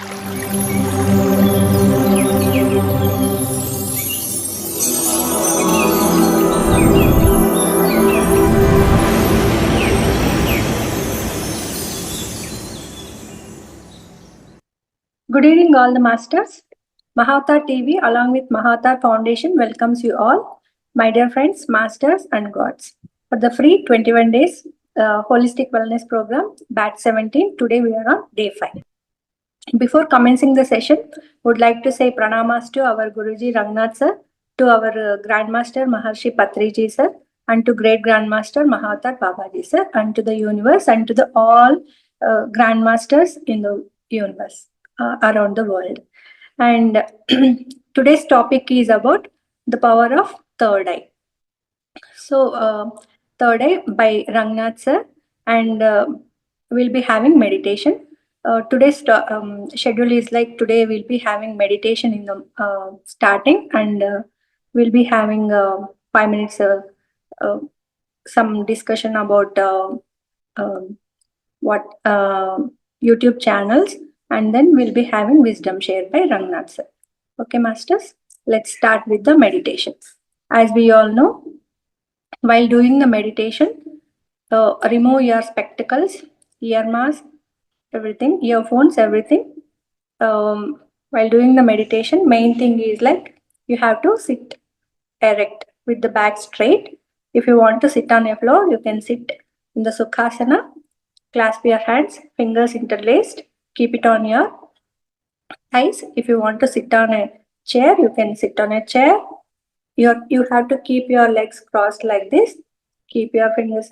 Good evening, all the masters. Mahavatar TV, along with Mahavatar Foundation, welcomes you all, my dear friends, masters, and gods, for the free 21 days holistic wellness program, batch 17. Today we are on day 5. Before commencing the session, would like to say pranamas to our Guruji Rangnath sir, to our Grandmaster Maharshi Patriji sir, and to Great Grandmaster Mahavatar Babaji sir, and to the universe, and to the all Grandmasters in the universe around the world. And today's topic is about the power of third eye. So, third eye by Rangnath sir, and we'll be having meditation. Today's schedule is like today we'll be having meditation in the starting, and we'll be having 5 minutes some discussion about what YouTube channels, and then we'll be having wisdom shared by Rangnath sir. Okay, masters, let's start with the meditation. As we all know, while doing the meditation, remove your spectacles, ear mask, everything, earphones, everything. While doing the meditation, main thing is like you have to sit erect with the back straight. If you want to sit on a floor, you can sit in the Sukhasana. Clasp your hands, fingers interlaced. Keep it on your thighs. If you want to sit on a chair, you can sit on a chair. You have to keep your legs crossed like this. Keep your fingers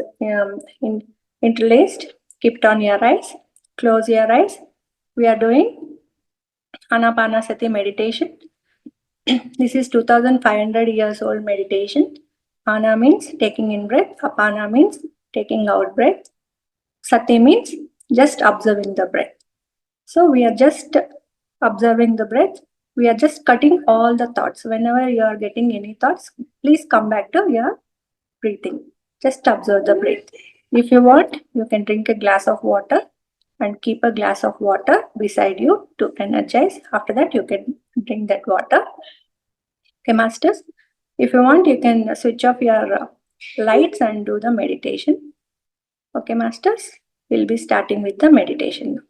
interlaced. Keep it on your eyes. Close your eyes. We are doing Anapanasati meditation. This is 2500 years old meditation. Ana means taking in breath. Apana means taking out breath. Sati means just observing the breath. So we are just observing the breath. We are just cutting all the thoughts. Whenever you are getting any thoughts, please come back to your breathing. Just observe the breath. If you want, you can drink a glass of water and keep a glass of water beside you to energize. After that, you can drink that water. Okay, masters. If you want, you can switch off your lights and do the meditation. Okay, masters. We'll be starting with the meditation now.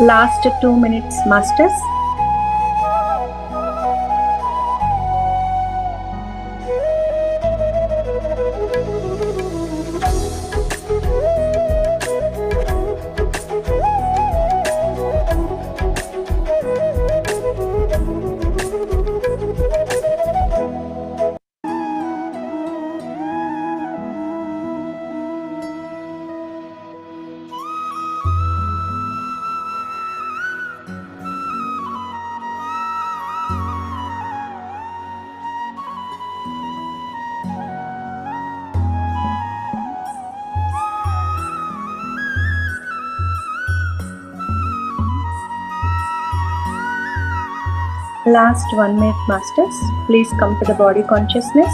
Last 2 minutes, masters. Last 1 minute, masters. Please come to the body consciousness.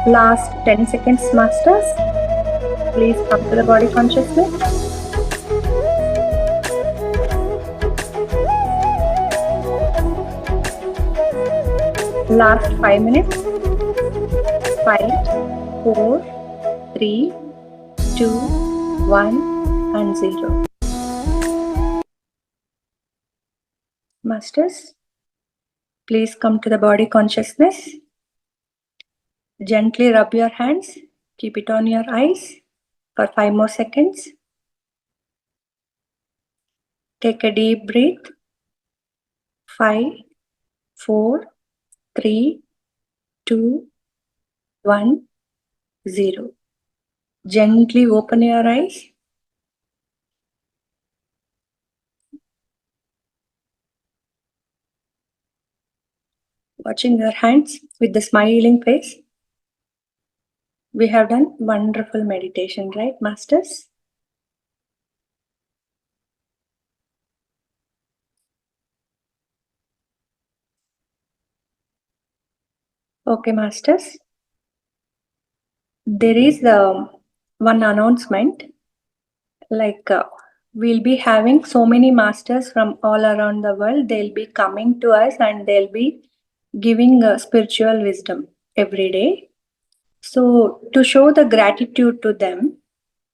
Last 10 seconds, masters. Please come to the body consciousness. Last 5 minutes. 5, 4, 3, 2, 1 and 0. Masters, please come to the body consciousness. Gently rub your hands. Keep it on your eyes for 5 more seconds. Take a deep breath. 5, 4, 3, 2, 1, 0. Gently open your eyes. Watching your hands with the smiling face. We have done wonderful meditation, right, masters? Okay, masters. There is one announcement. We'll be having so many masters from all around the world. They'll be coming to us and they'll be giving spiritual wisdom every day. So to show the gratitude to them,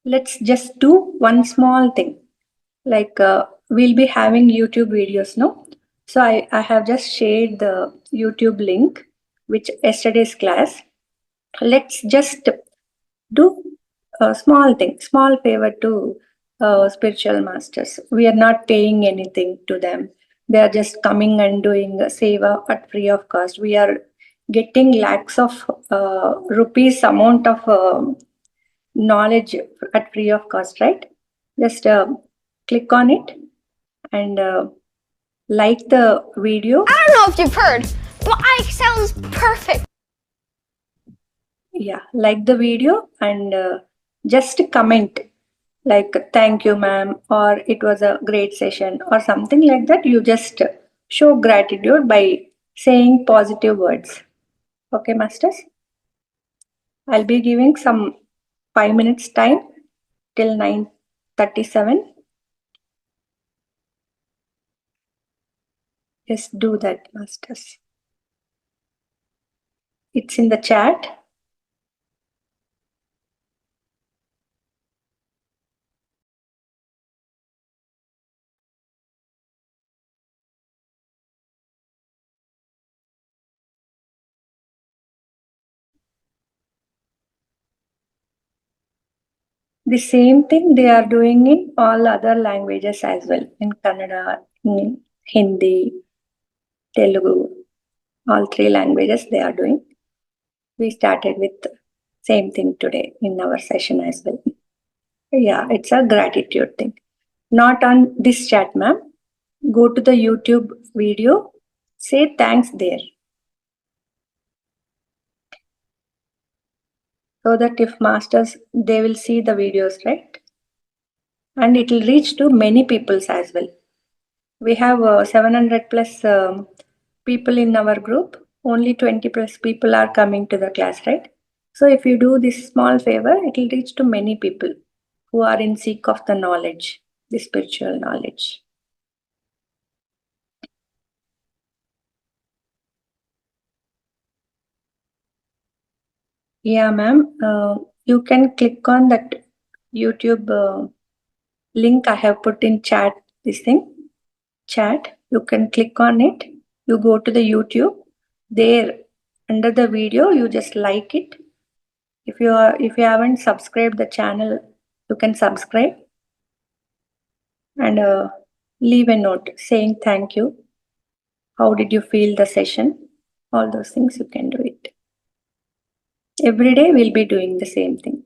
let's just do one small thing. We'll be having YouTube videos, no? So I have just shared the YouTube link, which yesterday's class. Let's just do a small thing, small favor to spiritual masters. We are not paying anything to them. They are just coming and doing seva at free of cost. We are getting lakhs of rupees amount of knowledge at free of cost, right? Just click on it and like the video. I don't know if you've heard, but my Excel is perfect. Yeah, like the video and just comment like thank you ma'am, or it was a great session, or something like that. You just show gratitude by saying positive words. Okay, masters? I'll be giving some 5 minutes time till 9:37. Just do that, masters. It's in the chat. The same thing they are doing in all other languages as well, in Kannada, in Hindi, Telugu, all 3 languages they are doing. We started with Same thing today in our session as well. Yeah, it's a gratitude thing. Not on this chat, ma'am. Go to the YouTube video, say thanks there. So that if masters, they will see the videos, right? And it will reach to many peoples as well. We have 700 plus people in our group. Only 20 plus people are coming to the class, right? So if you do this small favor, it will reach to many people who are in seek of the knowledge, the spiritual knowledge. Yeah, ma'am. You can click on that YouTube link I have put in chat. This thing, chat. You can click on it. You go to the YouTube. There, under the video, you just like it. If you haven't subscribed the channel, you can subscribe and leave a note saying thank you. How did you feel the session? All those things you can do it. Every day we'll be doing the same thing.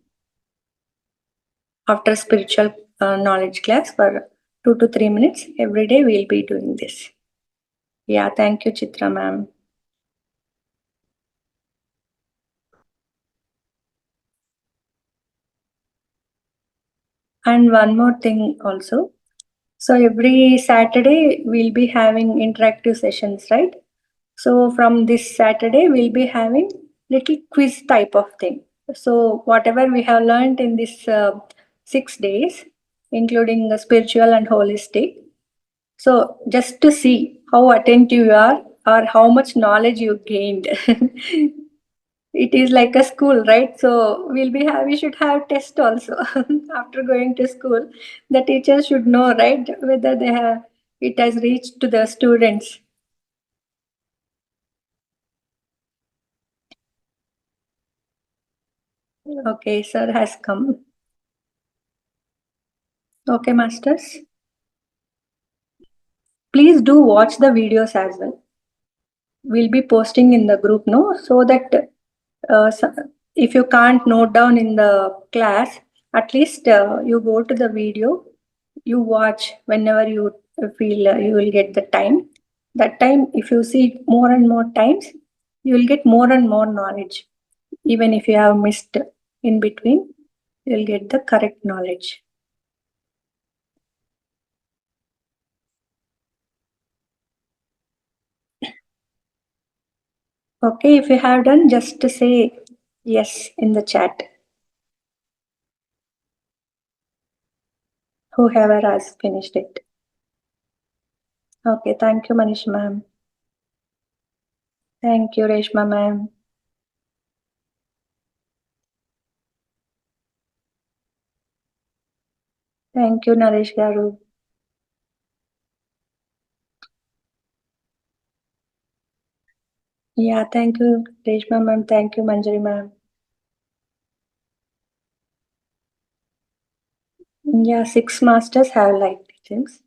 After spiritual knowledge class for 2 to 3 minutes, every day we'll be doing this. Yeah, thank you, Chitra ma'am. And one more thing also. So every Saturday we'll be having interactive sessions, right? So from this Saturday we'll be having little quiz type of thing. So whatever we have learned in this 6 days, including the spiritual and holistic. So just to see how attentive you are or how much knowledge you gained. It is like a school, right? So we should have test also after going to school. The teachers should know, right, whether it has reached to the students. Okay, sir has come. Okay, masters. Please do watch the videos as well. We'll be posting in the group, no, so that if you can't note down in the class, at least you go to the video, you watch whenever you feel you will get the time. That time, if you see it more and more times, you will get more and more knowledge. Even if you have missed in between, you will get the correct knowledge. Okay, if you have done, just to say yes in the chat. Whoever has finished it. Okay, thank you, Manish ma'am. Thank you, Reshma ma'am. Thank you, Naresh Garu. Yeah, thank you, Reshma ma'am. Thank you, Manjari ma'am. Yeah, 6 masters have light teachings.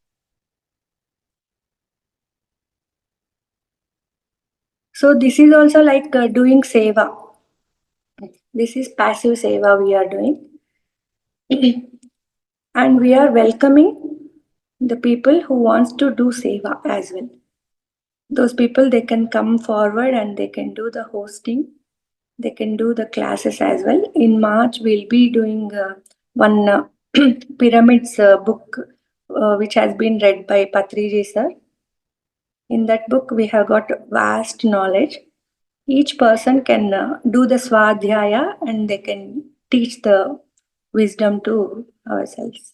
So this is also like doing seva. This is passive seva we are doing. And we are welcoming the people who wants to do seva as well. Those people, they can come forward and they can do the hosting. They can do the classes as well. In March, we'll be doing one pyramids book, which has been read by Patriji sir. In that book, we have got vast knowledge. Each person can do the swadhyaya and they can teach the wisdom to ourselves,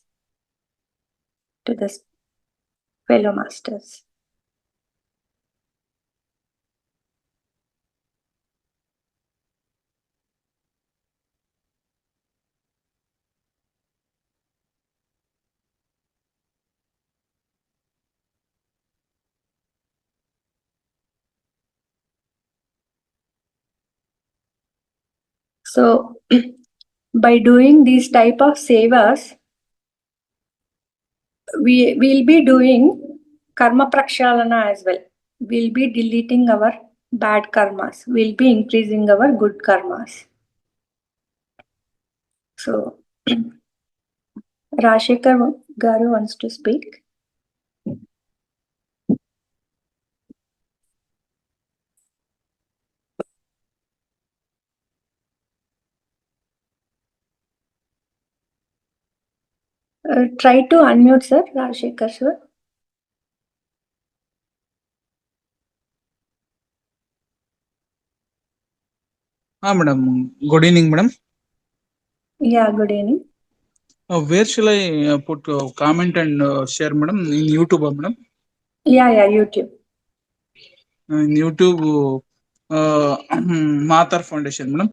to the fellow masters. So, by doing these type of sevas, we will be doing karma prakshalana as well. We'll be deleting our bad karmas. We'll be increasing our good karmas. So, Rashekar Garu wants to speak. Try to unmute, sir, Rashekar, sir. Madam. Good evening, madam. Yeah, good evening. Where shall I put comment and share, madam? In YouTube, madam? Yeah, YouTube. In YouTube, Mahavatar Foundation, madam.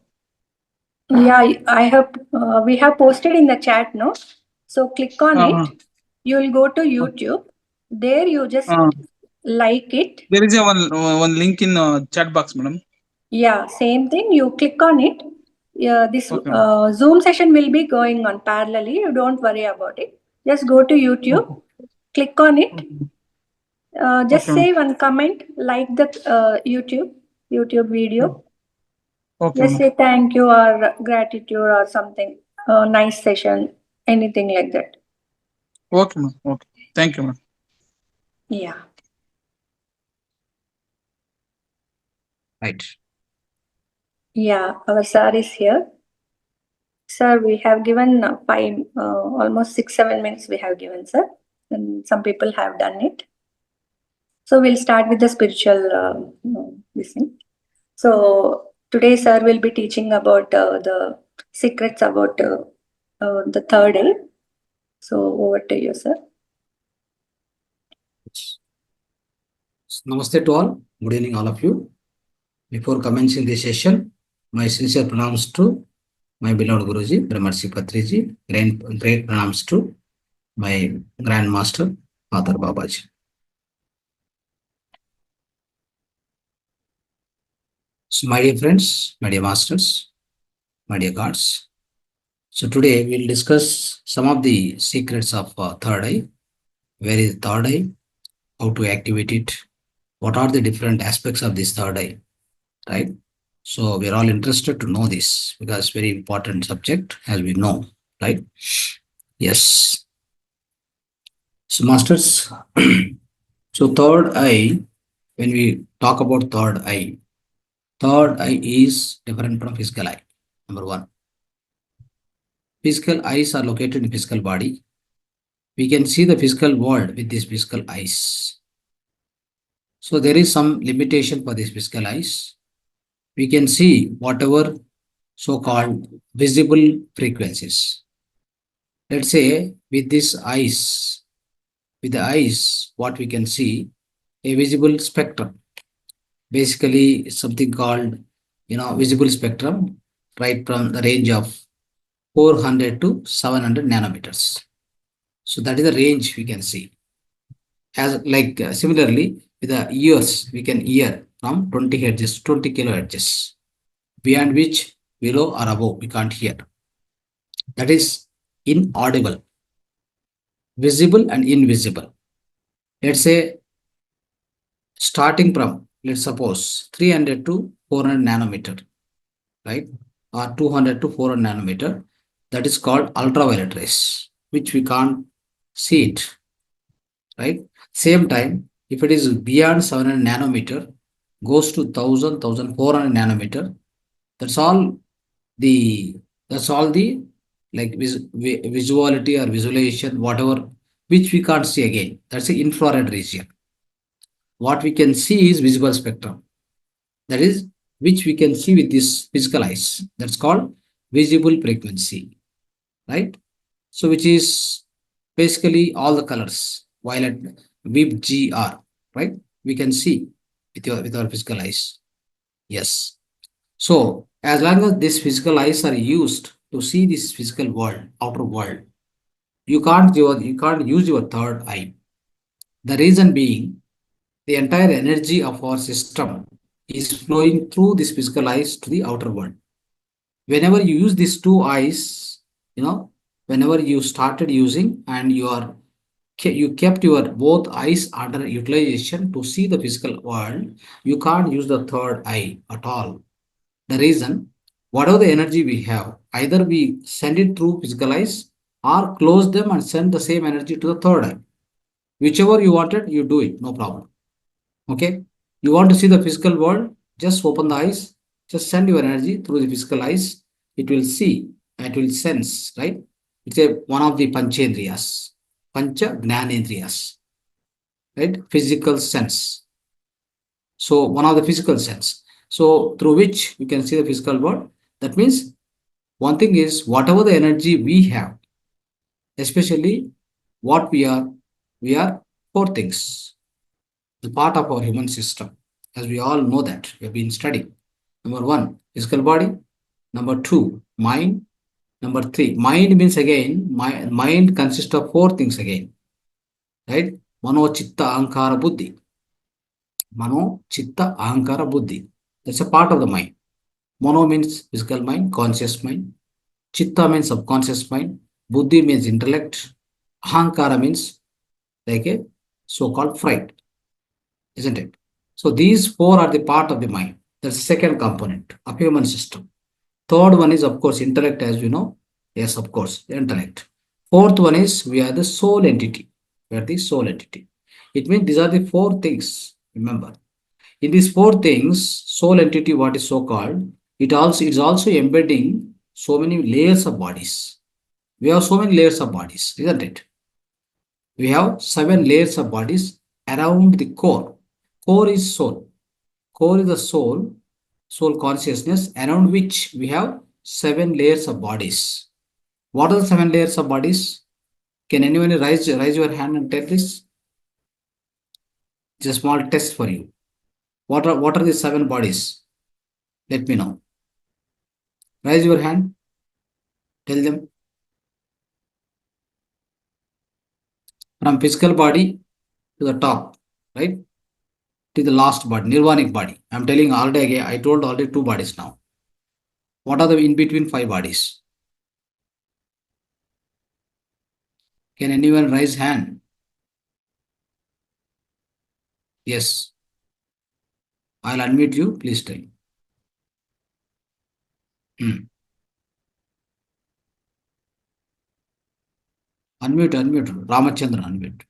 Yeah, we have posted in the chat, no? So click on it. You will go to YouTube. There you just like it. There is a one link in chat box, madam. Yeah, same thing. You click on it. Yeah, this Okay. Zoom session will be going on parallelly. You don't worry about it. Just go to YouTube, click on it. Just Okay. say one comment, like the YouTube video. Okay. Just say thank you or gratitude or something. Nice session, anything like that. Okay, ma'am. Okay. Thank you, ma'am. Yeah. Right. Yeah, our sir is here. Sir, we have given almost 6-7 minutes we have given, sir. And some people have done it. So we'll start with the spiritual this thing. So today, sir will be teaching about the secrets about the third eye. So over to you, sir. Namaste to all. Good evening, all of you. Before commencing the session, my sincere pranams to my beloved Guruji, Brahmarshi Patriji, great pranams to my Grand Master, Father Babaji. So, my dear friends, my dear masters, my dear gods. So, today we'll discuss some of the secrets of third eye. Where is third eye? How to activate it? What are the different aspects of this third eye? Right? So we're all interested to know this because very important subject, as we know, right? Yes. So masters, so third eye, when we talk about third eye is different from physical eye. Number one, physical eyes are located in physical body. We can see the physical world with these physical eyes. So there is some limitation for these physical eyes. We can see whatever so-called visible frequencies. Let's say with the eyes, what we can see, a visible spectrum. Basically, something called, visible spectrum, right from the range of 400 to 700 nanometers. So that is the range we can see. As like similarly, with the ears, we can hear from 20 hertz, 20 kilohertz, beyond which below or above we can't hear. That is inaudible, visible and invisible. Let's say starting from, let's suppose 300 to 400 nanometer, right? Or 200 to 400 nanometer, that is called ultraviolet rays, which we can't see it, right? Same time, if it is beyond 700 nanometer, goes to 1400 nanometer, that's all the like visuality or visualization, whatever, which we can't see again. That's the infrared region. What we can see is visible spectrum. That is, which we can see with these physical eyes. That's called visible frequency, right? So, which is basically all the colors, violet, VIP, GR, right? We can see with our physical eyes. Yes. So, as long as these physical eyes are used to see this physical world, outer world, you can't use your third eye. The reason being, the entire energy of our system is flowing through this physical eyes to the outer world. Whenever you use these two eyes, whenever you started using and you kept your both eyes under utilization to see the physical world, you can't use the third eye at all. The reason, whatever the energy we have, Either we send it through physical eyes or close them and send the same energy to the third eye. Whichever you wanted, you do it, no problem. Okay. You want to see the physical world, just open the eyes, just send your energy through the physical eyes. It will see, it will sense, right? It's one of the panchendriyas, pancha gnanendriyas, right? Physical sense. So one of the physical sense. So through which you can see the physical world. That means one thing is whatever the energy we have, especially what we are four things, the part of our human system. As we all know that we have been studying. Number one, physical body. Number two, mind. Number three, mind means again, mind consists of four things again, right? Mano, chitta, ahankara, buddhi. Mano, chitta, ahankara, buddhi. That's a part of the mind. Mano means physical mind, conscious mind. Chitta means subconscious mind. Buddhi means intellect. Ahankara means like a so-called fright, isn't it? So these four are the part of the mind. That's the second component of human system. Third one is, of course, intellect, as you know. Yes, of course, intellect. Fourth one is we are the soul entity. We are the soul entity. It means these are the four things. Remember, in these four things, soul entity, what is so called, it is also embedding so many layers of bodies. We have so many layers of bodies, isn't it? We have 7 layers of bodies around the core. Core is soul. Core is the soul consciousness, around which we have 7 layers of bodies. What are the 7 layers of bodies? Can anyone raise your hand and tell this? It's a small test for you. What are the 7 bodies? Let me know. Raise your hand. Tell them. From physical body to the top, right? To the last body, nirvanic body. I'm telling already, I told already 2 bodies now. What are the in between 5 bodies? Can anyone raise hand? Yes. I'll unmute you. Please tell. Unmute. Ramachandran, unmute.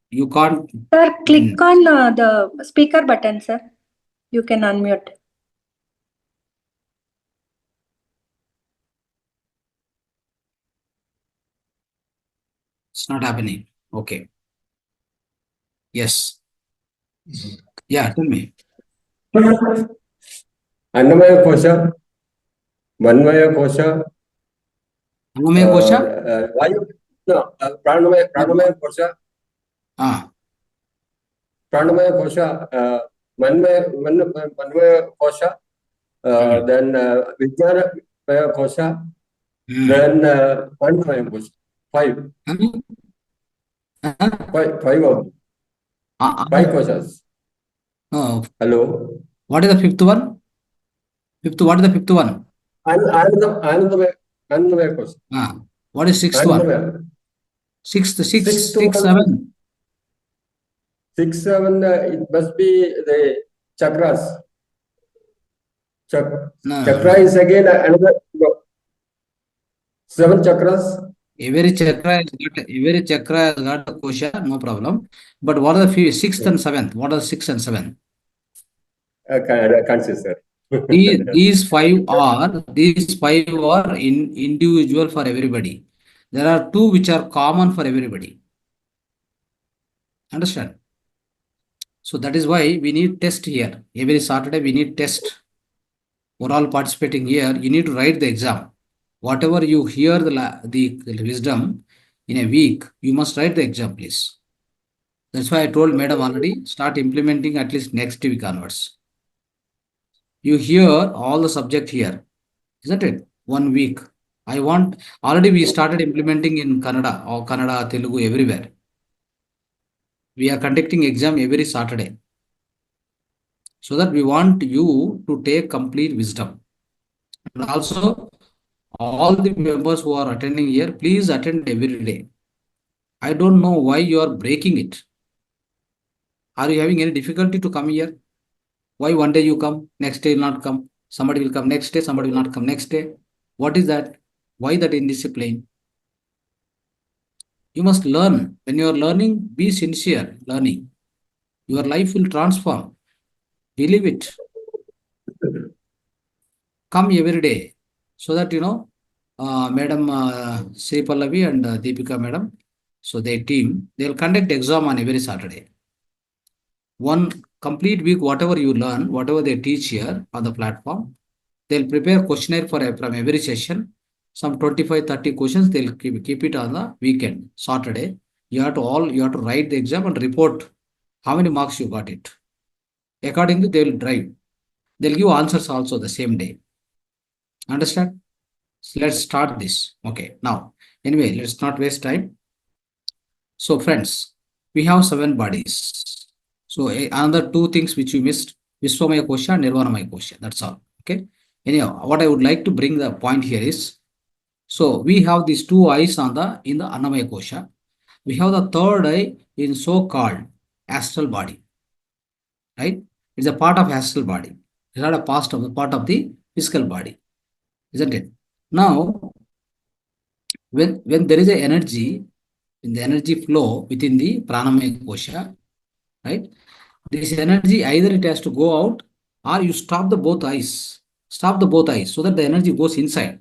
You can't. Sir, click on the speaker button, sir. You can unmute. It's not happening. Okay. Yes. Yeah, tell me. Annamaya kosha, manmaya kosha, Annamaya kosha? pranamaya kosha, pranamaya kosha, manmaya kosha, then Vijnanamaya kosha, then Pandamaya kosha. 5. 5 of 5 koshas. Hello. What is the fifth one? What is the fifth one? Annamaya kosha. What is sixth one? Sixth, 7. 6, 7, it must be the chakras. Chakra is again another 7 chakras. Every chakra has got a kosha, no problem. But what are the 6th and 7th? What are the 6th and 7th? I can't say, sir. These five are individual for everybody. There are 2 which are common for everybody. Understand? So that is why we need test here. Every Saturday we need test. For all participating here, you need to write the exam. Whatever you hear the wisdom in a week, you must write the exam, please. That's why I told madam already, start implementing at least next week onwards. You hear all the subject here, isn't it? 1 week. Already we started implementing in Kannada or Kannada, Telugu, everywhere. We are conducting exam every Saturday. So that we want you to take complete wisdom. And also, all the members who are attending here, please attend every day. I don't know why you are breaking it. Are you having any difficulty to come here? Why one day you come, next day will not come? Somebody will come next day, somebody will not come next day. What is that? Why that indiscipline? You must learn. When you are learning, be sincere learning. Your life will transform. Believe it. Come every day. So that, Madam Sri Pallavi and Deepika Madam, so their team, they will conduct exam on every Saturday. One complete week, whatever you learn, whatever they teach here on the platform, they'll prepare questionnaire from every session. Some 25, 30 questions, they'll keep it on the weekend, Saturday. You have to write the exam and report how many marks you got it. Accordingly, they will drive. They'll give answers also the same day. Understand? So let's start this. Okay, now, anyway, let's not waste time. So friends, we have 7 bodies. So another 2 things which you missed, Vishwamaya Kosha and Nirvanamaya Kosha. That's all. Okay. Anyhow, what I would like to bring the point here is, so we have these 2 eyes in the Annamaya Kosha. We have the third eye in so-called astral body. Right? It's a part of astral body. It's not a part of the physical body. Isn't it? Now, when there is a energy, in the energy flow within the pranamaya kosha, right? This energy, either it has to go out or you stop the both eyes. Stop the both eyes so that the energy goes inside.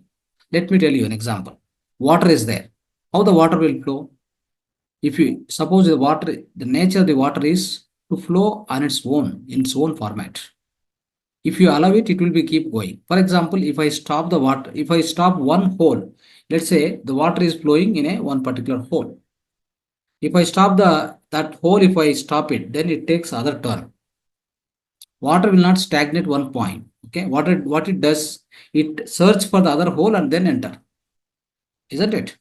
Let me tell you an example. Water is there. How the water will flow? If you suppose the nature of the water is to flow on its own, in its own format. If you allow it, it will be keep going. For example, if I stop the water, if I stop one hole, let's say the water is flowing in one particular hole. If I stop that hole, if I stop it, then it takes other turn. Water will not stagnate one point. Okay, what it does, it search for the other hole and then enter. Isn't it?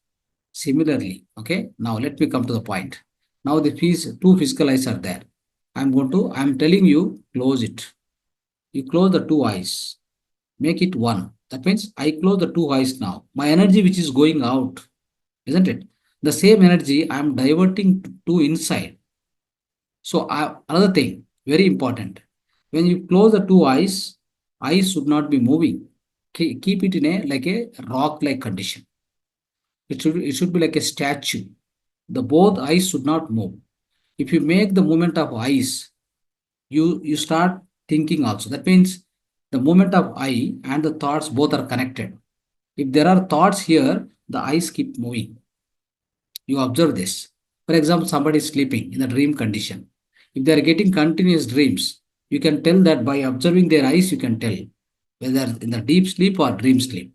Similarly, okay. Now let me come to the point. Now the 2 physical eyes are there. I'm telling you, close it. You close the 2 eyes. Make it 1. That means I close the 2 eyes now. My energy which is going out, isn't it? The same energy I am diverting to inside. So another thing, very important. When you close the 2 eyes should not be moving. Keep it in like a rock-like condition. It should be like a statue. The both eyes should not move. If you make the movement of eyes, you start thinking also. That means the movement of eye and the thoughts both are connected. If there are thoughts here, the eyes keep moving. You observe this. For example, somebody is sleeping in a dream condition. If they are getting continuous dreams, you can tell that by observing their eyes, you can tell whether in the deep sleep or dream sleep.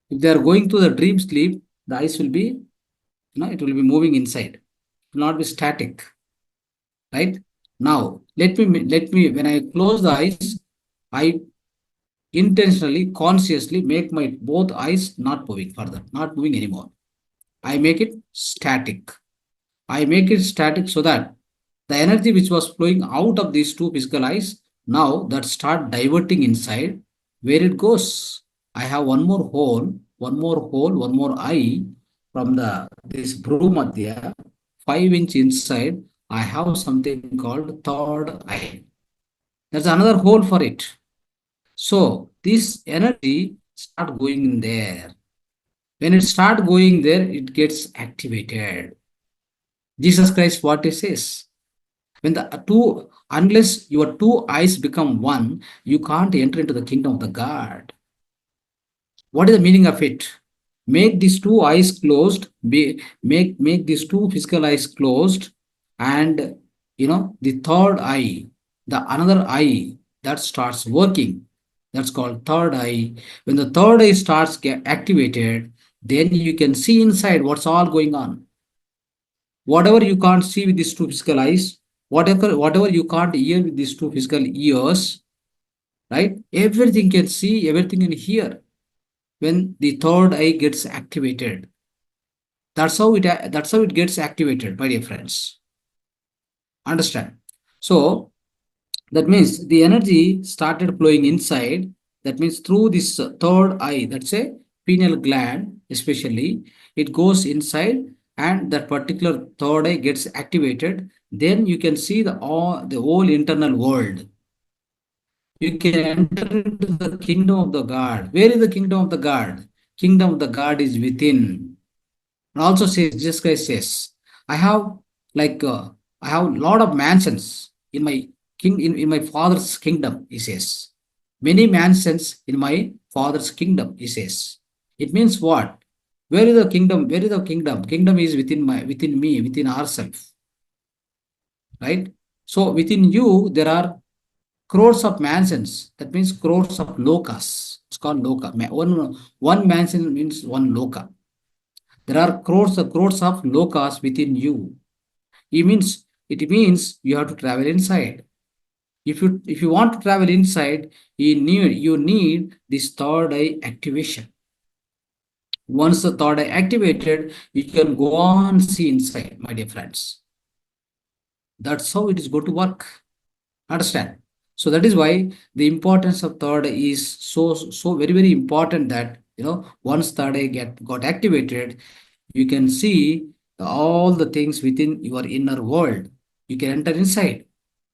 If they are going to the dream sleep, the eyes will be, it will be moving inside. It will not be static. Right? Now, let me, when I close the eyes, I intentionally, consciously make my both eyes not moving further, not moving anymore. I make it static. I make it static so that the energy which was flowing out of these 2 physical eyes, now that start diverting inside, where it goes. I have one more hole, one more eye from this Bhrumadhya, 5-inch inside. I have something called third eye. There's another hole for it. So this energy start going in there. When it start going there, it gets activated. Jesus Christ, what he says? When unless your 2 eyes become one, you can't enter into the kingdom of the God. What is the meaning of it? Make these 2 eyes closed, make these 2 physical eyes closed, and the third eye, the another eye that starts working, that's called third eye. When the third eye starts get activated, then you can see inside what's all going on. Whatever you can't see with these 2 physical eyes, whatever you can't hear with these 2 physical ears, right? Everything can see, everything can hear when the third eye gets activated. That's how it gets activated, my dear friends. Understand? So that means the energy started flowing inside. That means through this third eye, that's a pineal gland, especially, it goes inside, and that particular third eye gets activated. then you can see the whole internal world. You can enter into the kingdom of the God. Where is the kingdom of the God? Kingdom of the God is within. And also says, Jesus Christ says, I have like I have a lot of mansions in my in my father's kingdom, he says. Many mansions in my father's kingdom, he says. It means what? Where is the kingdom? Where is the kingdom? Kingdom is within me, within ourselves. Right? So within you, there are crores of mansions. That means crores of lokas. It's called loka. One mansion means one loka. There are crores of lokas within you. It means you have to travel inside. If you want to travel inside, you need this third eye activation. Once the third eye activated, you can go on see inside, my dear friends. That's how it is going to work. Understand? So that is why the importance of third eye is so very, very important, that once third eye got activated, you can see all the things within your inner world. You can enter inside.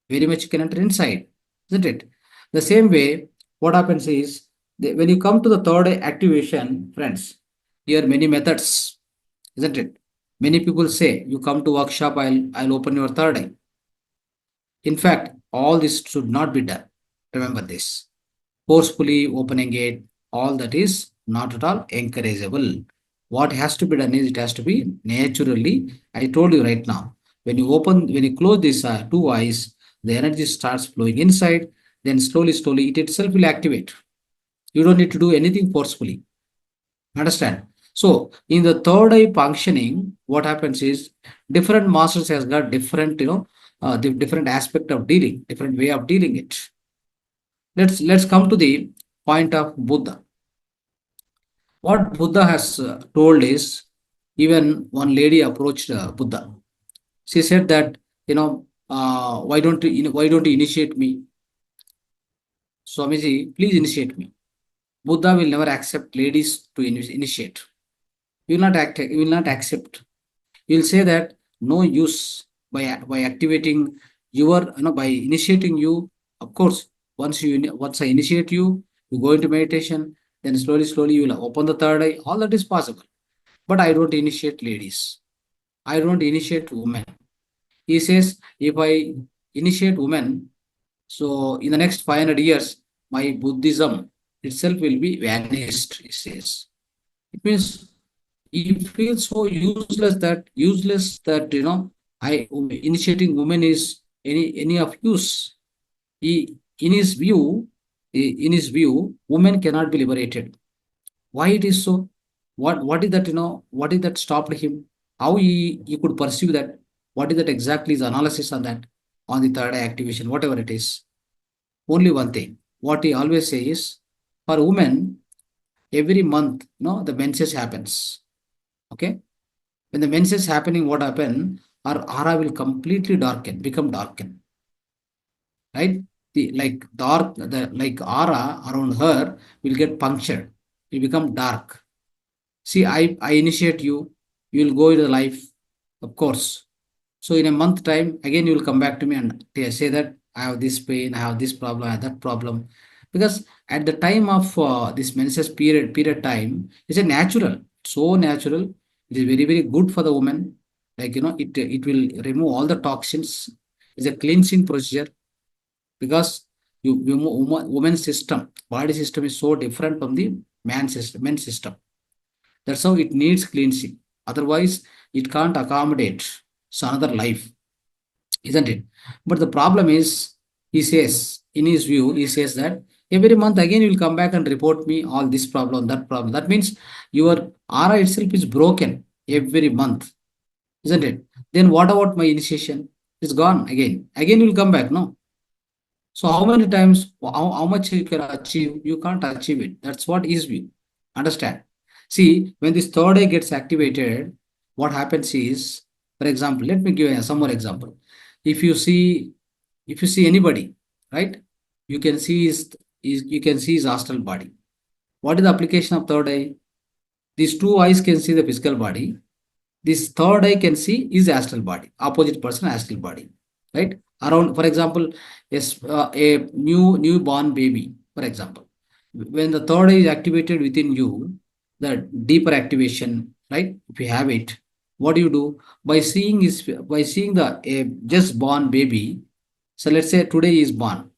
Very much you can enter inside, isn't it? The same way, what happens is when you come to the third eye activation, friends, here are many methods, isn't it? Many people say, you come to workshop, I'll open your third eye. In fact, all this should not be done. Remember this. Forcefully opening it, all that is not at all encourageable. What has to be done is it has to be naturally. I told you right now, when you close these two eyes, the energy starts flowing inside, then slowly, it itself will activate. You don't need to do anything forcefully. Understand? So in the third eye functioning, what happens is different masters has got different, the different aspect of dealing, different way of dealing it. Let's come to the point of Buddha. What Buddha has told is, even one lady approached Buddha. She said that, why don't you initiate me? Swamiji, please initiate me. Buddha will never accept ladies to initiate. You will not accept. You will say that no use by activating your, by initiating you. Of course, once I initiate you, you go into meditation, then slowly you will open the third eye. All that is possible. But I don't initiate ladies. I don't initiate women. He says, if I initiate women, so in the next 500 years, my Buddhism itself will be vanished, he says. It means he feels so useless that initiating women is any of use. In his view, women cannot be liberated. Why it is so? What is that, what is that stopped him? How he could pursue that? What is that exactly his analysis on that, on the third eye activation, whatever it is? Only one thing. What he always says is, for women, every month, the menses happens. Okay? When the menses happening, what happen? Our aura will completely become darkened. Right? The aura around her will get punctured. It become dark. See, I initiate you, you will go into life, of course. So in a month time, again you will come back to me and say that I have this pain, I have this problem, I have that problem. Because at the time of this menses period time, it's a natural, so natural. It is very, very good for the woman. Like, it will remove all the toxins. It's a cleansing procedure, because woman's system, body system is so different from the men's system. That's how it needs cleansing. Otherwise, it can't accommodate another life, isn't it? But the problem is, he says, in his view, he says that every month again you will come back and report me all this problem, that problem. That means your aura itself is broken every month, isn't it? Then what about my initiation? It's gone again. Again you will come back, no? So how many times, how much you can achieve? You can't achieve it. That's what his view. Understand? See, when this third eye gets activated, what happens is, for example, let me give you some more example. If you see anybody, right, you can see his astral body. What is the application of third eye? These two eyes can see the physical body. this third eye can see is astral body, opposite person astral body, right? Around, for example, yes, a newborn baby, for example, when the third eye is activated within you, the deeper activation, right? If you have it, what do you do by seeing the a just born baby? So let's say today he is born.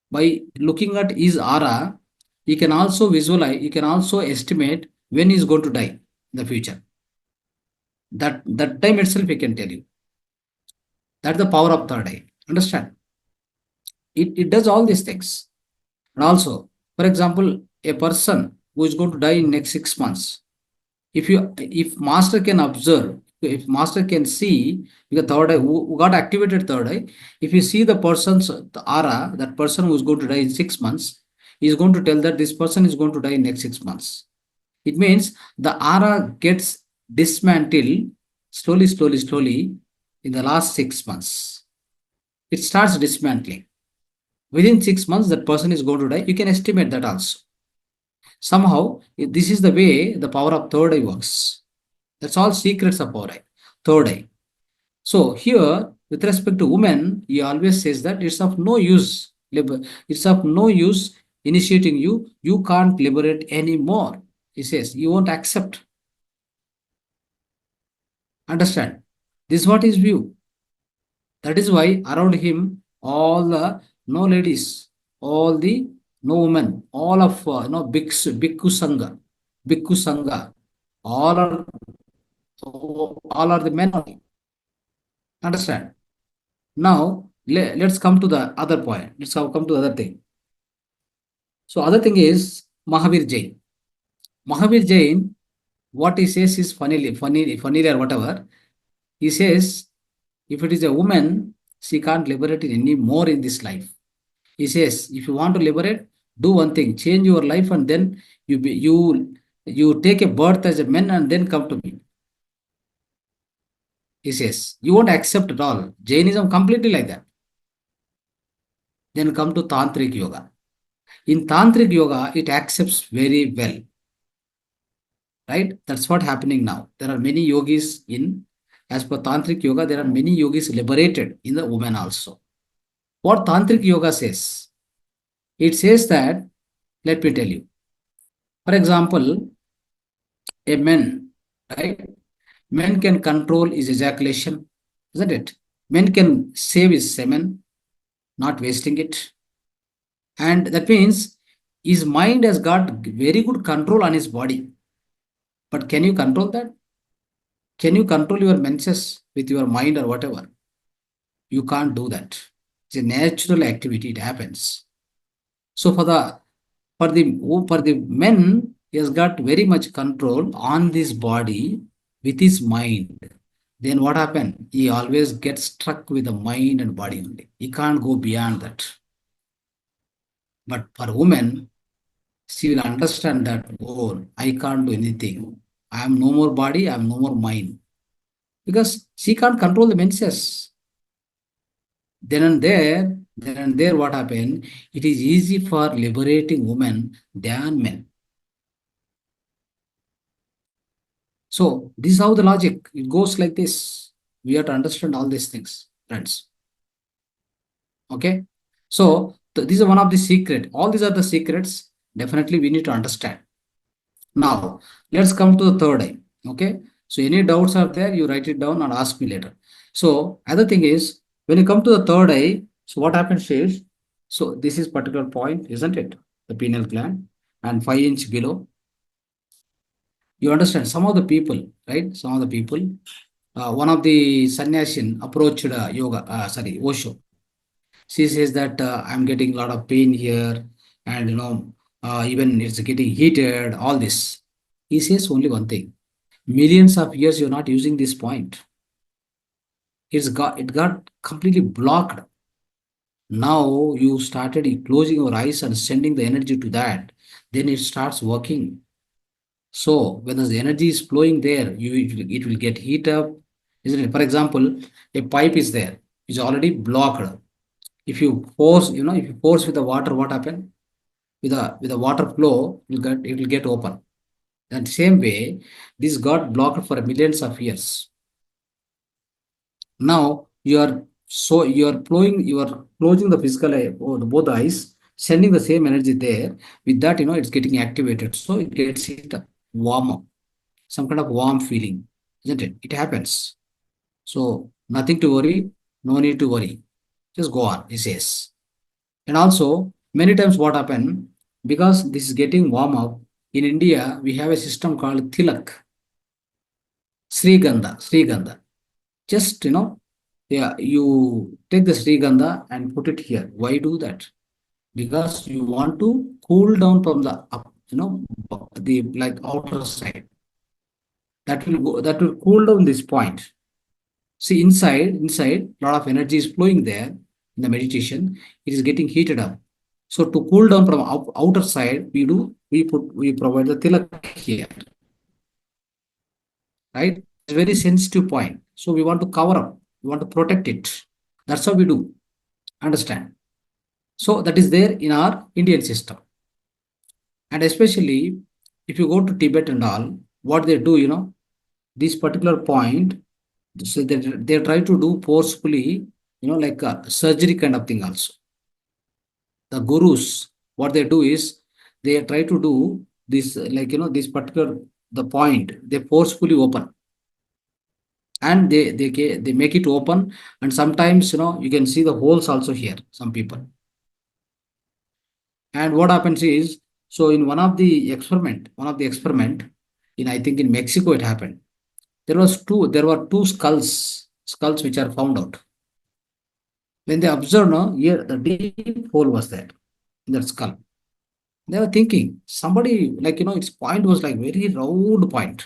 By looking at his aura, you can also visualize, you can also estimate when he is going to die in the future. That time itself, we can tell you. That's the power of third eye. Understand? It does all these things. And also, for example, a person who is going to die in next 6 months, if master can observe, if master can see the third eye, who got activated third eye, if you see the person's the aura, that person who is going to die in 6 months, he is going to tell that this person is going to die in next 6 months. It means the aura gets dismantled slowly in the last 6 months. It starts dismantling. Within 6 months, that person is going to die. You can estimate that also. Somehow, this is the way the power of third eye works. That's all secrets of our eye, third eye. So here, with respect to women, he always says that it's of no use. It's of no use initiating you. You can't liberate anymore. He says, you won't accept. Understand? This is what his view. That is why around him, all the no ladies, all the no women, all of bhikkhu sangha, all are the men only. Understand? Now let's come to the other point. Let's come to the other thing. So other thing is Mahavir Jain. Mahavir Jain, what he says is funny or whatever. He says, if it is a woman, she can't liberate it anymore in this life. He says, if you want to liberate, do one thing, change your life, and then you take a birth as a man and then come to me. He says, you won't accept at all. Jainism completely like that. Then come to Tantric Yoga. In Tantric Yoga, it accepts very well. Right? That's what happening now. There are many yogis as per Tantric Yoga, there are many yogis liberated in the woman also. What Tantric Yoga says? It says that, let me tell you. For example, a man, right? Men can control his ejaculation, isn't it? Men can save his semen, not wasting it. And that means his mind has got very good control on his body. But can you control that? Can you control your menses with your mind or whatever? You can't do that. It's a natural activity. It happens. So for the men, he has got very much control on this body with his mind. Then what happens? He always gets struck with the mind and body only. He can't go beyond that. But for women, she will understand that, oh, I can't do anything. I am no more body, I am no more mind. Because she can't control the menses. Then and there, what happened? It is easy for liberating women than men. So this is how the logic, it goes like this. We have to understand all these things, friends. Okay. So these are one of the secret. All these are the secrets. Definitely we need to understand. Now, let's come to the third eye. Okay. So any doubts are there, you write it down and ask me later. So other thing is, when you come to the third eye, so what happens is, so this is particular point, isn't it? The pineal gland, and 5 inch below. You understand, some of the people, right? Some of the people, one of the sannyasin approached Osho. She says that I'm getting a lot of pain here, and even it's getting heated, all this. He says only one thing: millions of years you're not using this point. It got completely blocked. Now you started closing your eyes and sending the energy to that, then it starts working. So when the energy is flowing there, it will get heat up, isn't it? For example, a pipe is there, it's already blocked. If you force, with the water, what happens? With the water flow, it will get open. That same way, this got blocked for millions of years. Now you are closing the physical eye or both eyes, sending the same energy there. With that, it's getting activated. So it gets heat up, warm up, some kind of warm feeling, isn't it? It happens. So nothing to worry, no need to worry. Just go on, he says. And also, many times what happen, because this is getting warm up, in India, we have a system called Tilak, Srigandha. Just, yeah, you take the Srigandha and put it here. Why do that? Because you want to cool down from the up, the like outer side. That will cool down this point. See, inside, a lot of energy is flowing there in the meditation. It is getting heated up. So to cool down from outer side, we provide the tilak here, right? It's a very sensitive point. So we want to cover up, we want to protect it. That's how we do. Understand? So that is there in our Indian system. And especially if you go to Tibet and all, what they do, this particular point, so they try to do forcefully, like a surgery kind of thing also. The gurus, what they do is they try to do this, like, this particular, the point, they forcefully open. And they make it open, and sometimes you can see the holes also here, some people. And what happens is, so in one of the experiment in, I think in Mexico it happened. There were two skulls which are found out. When they observed, here the deep hole was there in that skull. They were thinking somebody, like, its point was like very round point.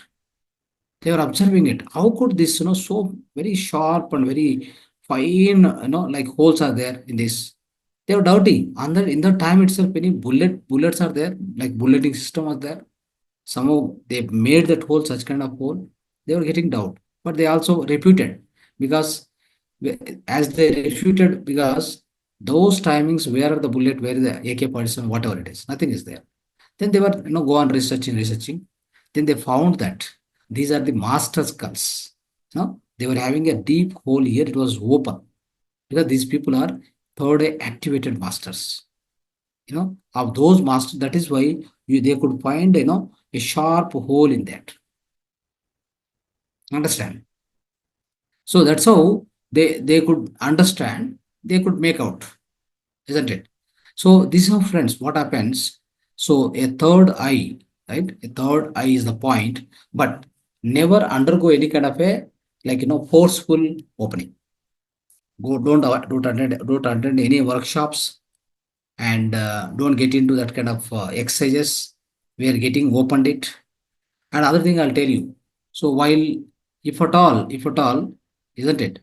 They were observing it. How could this, so very sharp and very fine, like holes are there in this? They were doubting. And then in the time itself, many bullets are there, like bulleting system was there. Somehow they made that hole such kind of hole. They were getting doubt. But they also refuted, because as they refuted, because those timings, where are the bullet, where is the AK-47, whatever it is, nothing is there. Then they were, go on researching. Then they found that these are the master skulls. They were having a deep hole here. It was open, because these people are third eye activated masters. Of those masters, that is why they could find, a sharp hole in that. Understand? So that's how they could understand, they could make out, isn't it? So this is how, friends, what happens. So a third eye, right? A third eye is the point, but never undergo any kind of a, like, forceful opening. Don't attend any workshops, and don't get into that kind of exercises. We are getting opened it. And other thing I'll tell you. So while, if at all, isn't it?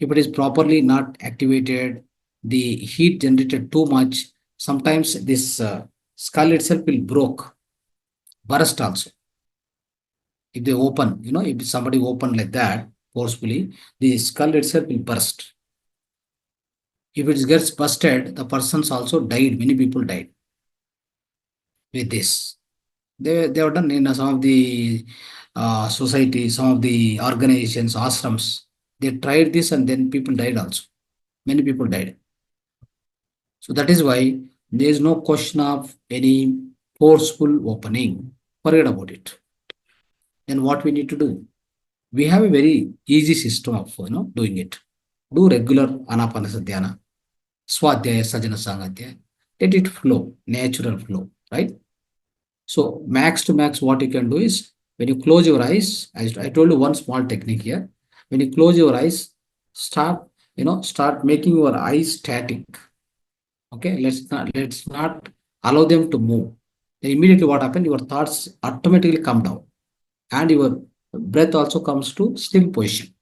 If it is properly not activated, the heat generated too much, sometimes this skull itself will burst also. If they open, if somebody open like that forcefully, the skull itself will burst. If it gets busted, the persons also died. Many people died with this. They have done in some of the societies, some of the organizations, ashrams. They tried this, and then people died also. Many people died. So that is why there is no question of any forceful opening. Forget about it. Then what we need to do? We have a very easy system of doing it. Do regular anapanasa dhyana, swadhyaya, sajana sangadhyaya. Let it flow, natural flow, right? So max to max, what you can do is, when you close your eyes, as I told you one small technique here. When you close your eyes, start making your eyes static. Okay, let's not allow them to move. Then immediately what happens? Your thoughts automatically come down, and your breath also comes to still position.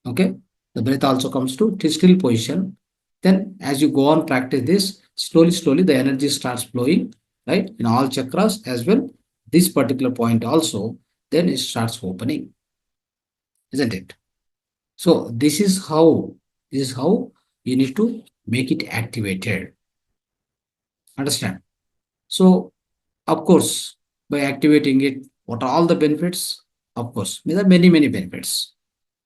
Okay, the breath also comes to still position. Then as you go on practice this, slowly the energy starts flowing, right, in all chakras as well. This particular point also, then it starts opening, isn't it? So this is how you need to make it activated. Understand? So of course, By activating it, what are all the benefits? Of course, there are many, many benefits,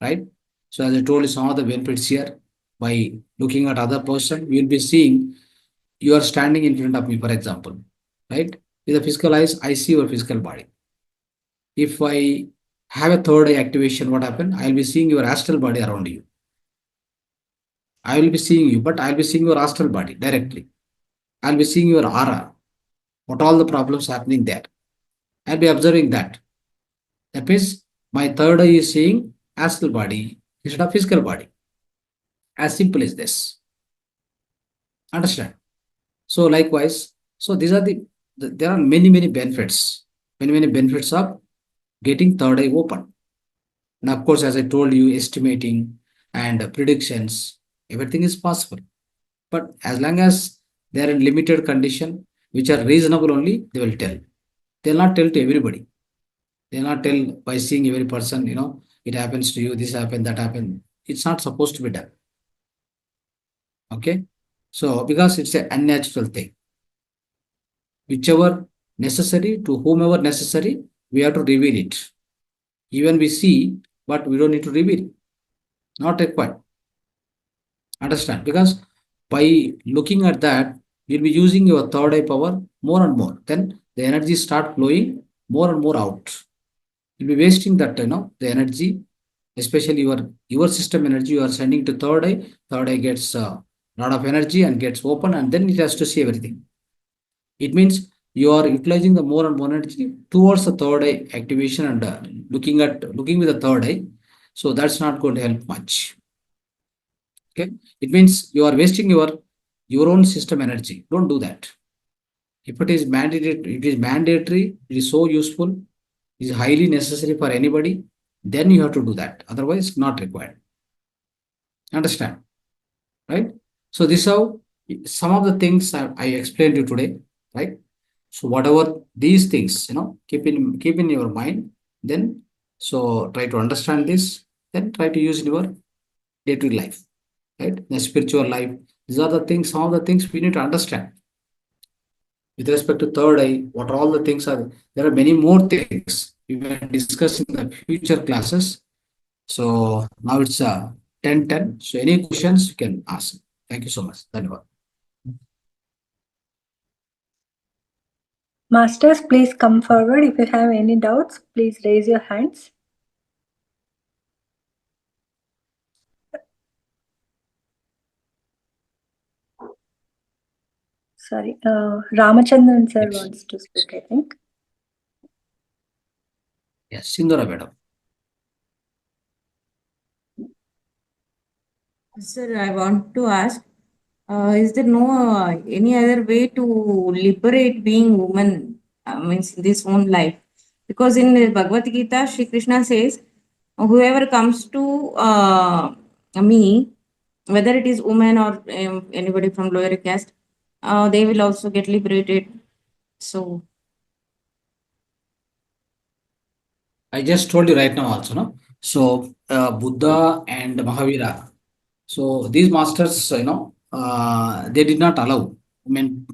right? So as I told you, some of the benefits here, by looking at other person, you'll be seeing you are standing in front of me, for example, right? With the physical eyes, I see your physical body. If I have a third eye activation, what happen? I'll be seeing your astral body around you. I will be seeing you, but I'll be seeing your astral body directly. I'll be seeing your aura, what all the problems happening there. I'll be observing that. That means my third eye is seeing astral body instead of physical body. As simple as this. Understand? So likewise, so these are there are many, many benefits. Many, many benefits of getting third eye open. And of course, as I told you, estimating and predictions, everything is possible. But as long as they are in limited condition, which are reasonable only, they will tell. They'll not tell to everybody. They'll not tell by seeing every person, it happens to you, this happened, that happened. It's not supposed to be done. Okay? So, because it's an unnatural thing. Whichever necessary, to whomever necessary, we have to reveal it. Even we see, but we don't need to reveal. Not required. Understand? Because by looking at that, you'll be using your third eye power more and more. Then the energy start flowing more and more out. You'll be wasting that, the energy, especially your system energy you are sending to third eye. Third eye gets a lot of energy and gets open, and then it has to see everything. It means you are utilizing the more and more energy towards the third eye activation and looking with the third eye. So that's not going to help much. Okay, it means you are wasting your own system energy. Don't do that. If it is mandatory, it is so useful, it is highly necessary for anybody, then you have to do that. Otherwise, not required. Understand? Right? So this is how some of the things I explained to you today, right? So whatever these things, keep in your mind, then so try to understand this, then try to use in your day-to-day life, right? The spiritual life. These are the things, some of the things we need to understand. With respect to third eye, what all the things are, there are many more things we will discuss in the future classes. So now it's 10:10. So any questions you can ask. Thank you so much. Dhanyavad. Masters, please come forward. If you have any doubts, please raise your hands. Sorry, Ramachandran sir Yes. wants to speak, I think. Yes, Sindhura madam. Sir, I want to ask, is there no any other way to liberate being woman, means in this own life? Because in the Bhagavad Gita, Shri Krishna says, whoever comes to me, whether it is woman or anybody from lower caste, they will also get liberated. So, I just told you right now also, no? So Buddha and Mahavira. So these masters, they did not allow women,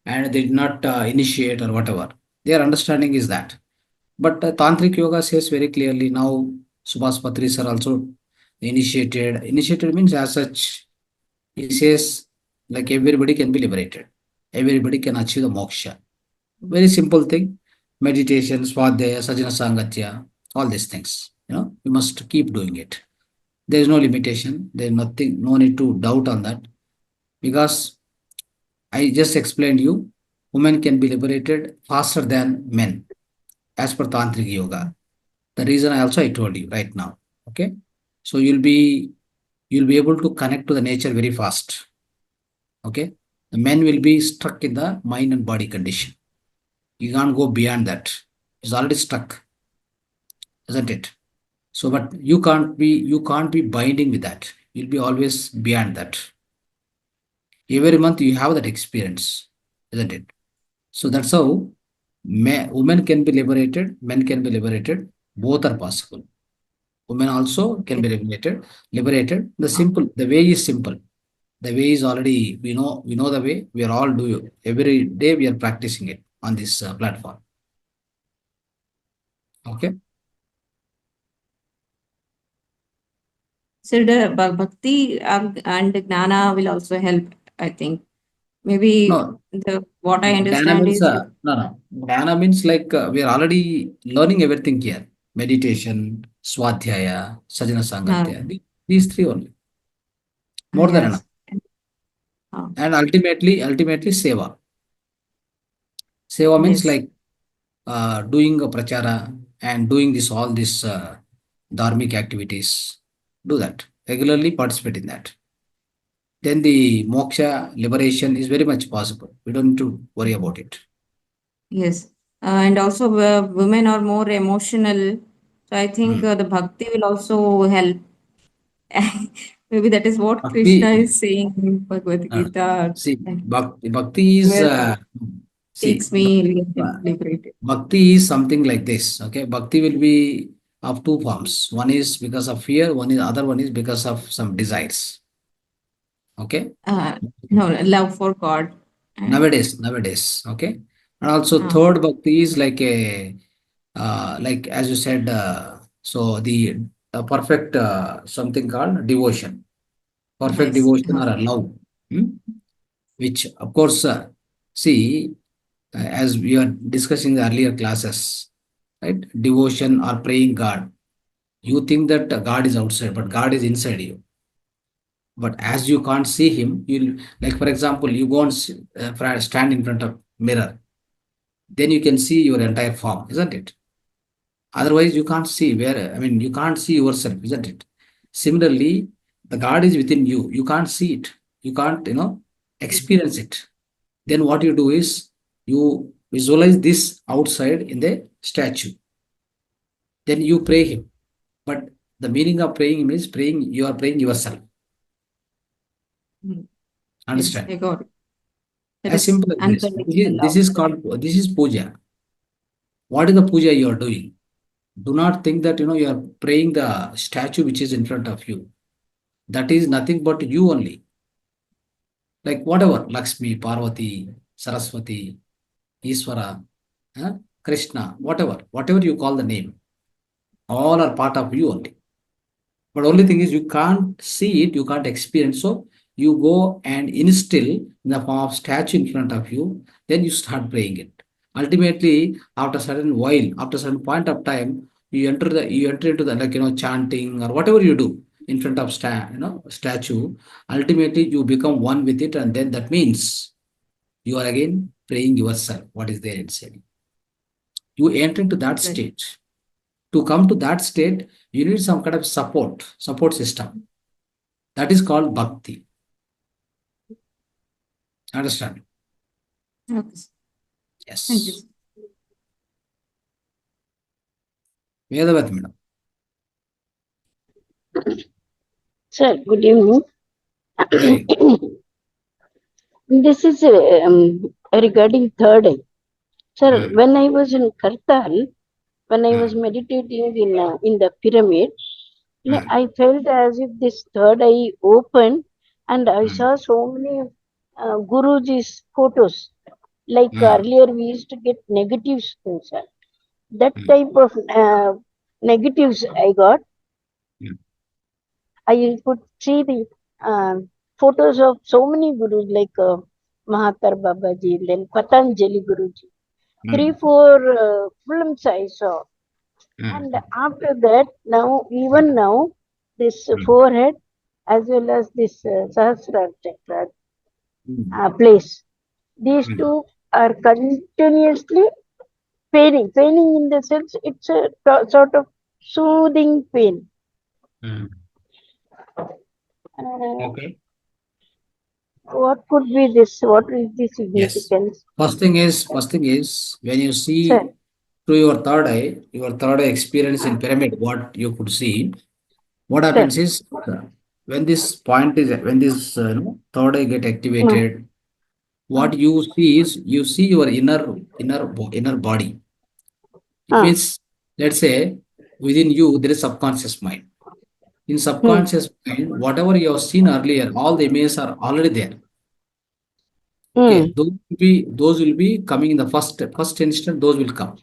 and they did not initiate or whatever. Their understanding is that. But Tantric Yoga says very clearly now, Subhas Patris are also initiated. Initiated means as such, he says like everybody can be liberated. Everybody can achieve the moksha. Very simple thing. Meditation, Swadhyaya, Sajjana Sangatya, all these things. You must keep doing it. There is no limitation. There is nothing, no need to doubt on that. Because I just explained you, women can be liberated faster than men as per Tantric Yoga. The reason I told you right now. Okay. So you'll be able to connect to the nature very fast. Okay. The men will be stuck in the mind and body condition. You can't go beyond that. It's already stuck, isn't it? So, but you can't be binding with that. You'll be always beyond that. Every month you have that experience, isn't it? So that's how women can be liberated, men can be liberated. Both are possible. Women also can be liberated. The way is simple. The way is already, we know the way. We are all doing every day. We are practicing it on this platform. Okay. So the bhakti and gnana will also help, I think. Maybe No, what I Dhyana understand means is no. Dhyana means like we are already learning everything here. Meditation, Swadhyaya, Sajana Sangatya. These three only. More than enough. yes. Uh, And ultimately Seva. Seva means yes. like doing a prachara and doing this all this dharmic activities. Do that. Regularly participate in that. Then the moksha liberation is very much possible. We don't need to worry about it. Yes. And also women are more emotional. So I think Hmm. the bhakti will also help. Maybe that is what Krishna Bhakti, is saying in Bhagavad uh, Gita. see, bhakti is Where see, takes me uh, liberated. bhakti is something like this. Okay, bhakti will be of two forms. One is because of fear. Other one is because of some desires. Okay, Uh, no, love for God. And nowadays. Okay, and also uh, third bhakti is like a like as you said. So the perfect something called devotion. Perfect yes. devotion or a love. Hmm? Which of course see as we are discussing the earlier classes, right? Devotion or praying God. You think that God is outside, but God is inside you. But as you can't see him, you'll like for example, you go and stand in front of mirror, then you can see your entire form, isn't it? Otherwise, you can't see where, I mean, you can't see yourself, isn't it? Similarly, the God is within you. You can't see it. You can't, experience it. Then what you do is you visualize this outside in the statue. Then you pray him. But the meaning of praying him is praying, you are praying yourself. mm, yes, Understand? I got it. That As is simple as this. unconditional This love. is called, this is puja. What is the puja you are doing? Do not think that, you are praying the statue which is in front of you. That is nothing but you only. Like whatever, Lakshmi, Parvati, Saraswati, Iswara, Krishna, whatever you call the name, all are part of you only. But only thing is you can't see it, you can't experience. So you go and instill in the form of statue in front of you, then you start praying it. Ultimately, after a certain while, after a certain point of time, you enter into the like chanting or whatever you do in front of statue. Ultimately, you become one with it, and then that means you are again praying yourself. What is there inside? You enter into that Right. state. To come to that state, you need some kind of support system. That is called bhakti. Understand? Okay. Thank you. Yes. Vedavati madam. Sir, good evening. Good evening. This is regarding third eye. Sir, Hmm. when I was in Kartal, when I was Hmm. meditating in the pyramid, Hmm. I felt as if this third eye opened, and I Hmm. saw so many Guruji's photos. Like Hmm. earlier, we used to get negatives, sir. That Hmm. type of negatives I got. Hmm. I could see the photos of so many gurus like Mahavatar Babaji, then Patanjali Guruji. Three, Hmm. four films I saw. Hmm. And after that, now, even now, this Hmm. forehead as well as this Sahasrara Chakra Hmm. place, these Hmm. two are continuously paining. Paining in the sense it's a sort of soothing pain. Hmm. Uh, Okay. what could be this? What is the Yes. significance? First thing is when you Sir, see through your third eye experience in pyramid, what you could see, what sir. happens is when this third eye get Mm, activated, mm, what you see is you see your inner body. It mm, means, let's say, within you there is subconscious mind. In mm, subconscious mind, whatever you have seen earlier, all the images are already there. Okay, mm, those will be coming in the first instant. Those will come.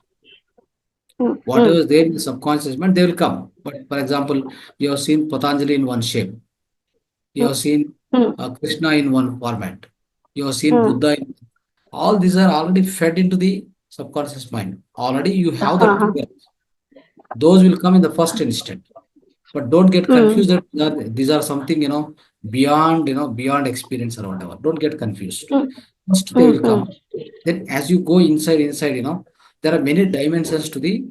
Whatever is there in the subconscious mind, they will come. But for example, you have seen Patanjali in one shape. You have seen Krishna in one format. You have seen Buddha in all these are already fed into the subconscious mind. Already you have that trigger. Those will come in the first instant. But don't get confused that these are something, beyond experience or whatever. Don't get confused. First they will come. Then as you go inside, there are many dimensions to the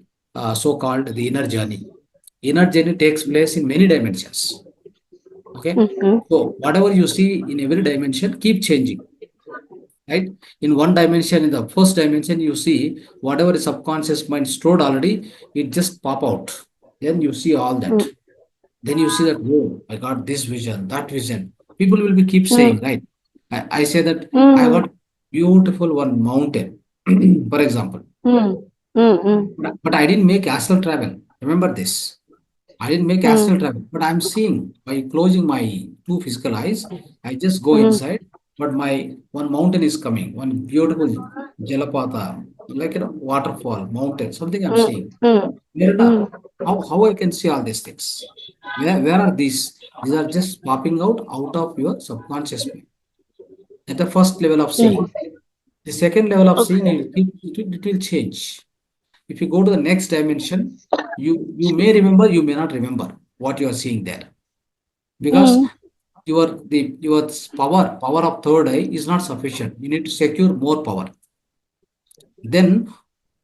so-called the inner journey. Inner journey takes place in many dimensions. Okay. So whatever you see in every dimension, keep changing. Right? In one dimension, in the first dimension, you see whatever is subconscious mind stored already, it just pop out. Then you see all that. Then you see that, oh, I got this vision, that vision. People will be keep saying, right? I say that I got beautiful one mountain, for example. But I didn't make astral travel. Remember this. I didn't make astral travel, but I'm seeing by closing my two physical eyes, I just go inside, but my one mountain is coming, one beautiful jalapata, like waterfall, mountain, something I'm seeing. How I can see all these things? Where are these? These are just popping out of your subconscious mind. At the first level of seeing. The second level of seeing, it will change. If you go to the next dimension, you may remember, you may not remember what you are seeing there. Because your power of third eye is not sufficient. You need to secure more power. Then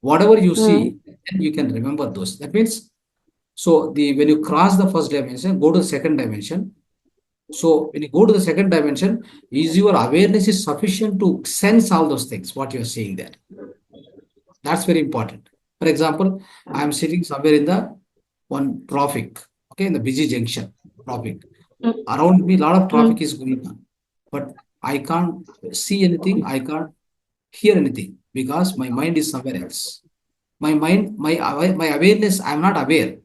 whatever you see, then you can remember those. That means, so when you cross the first dimension, go to the second dimension. So when you go to the second dimension, is your awareness is sufficient to sense all those things, what you're seeing there. That's very important. For example, I'm sitting somewhere in the one traffic, okay, in the busy junction traffic. Around me, a lot of traffic is going on, but I can't see anything, I can't hear anything because my mind is somewhere else. My awareness, I'm not aware.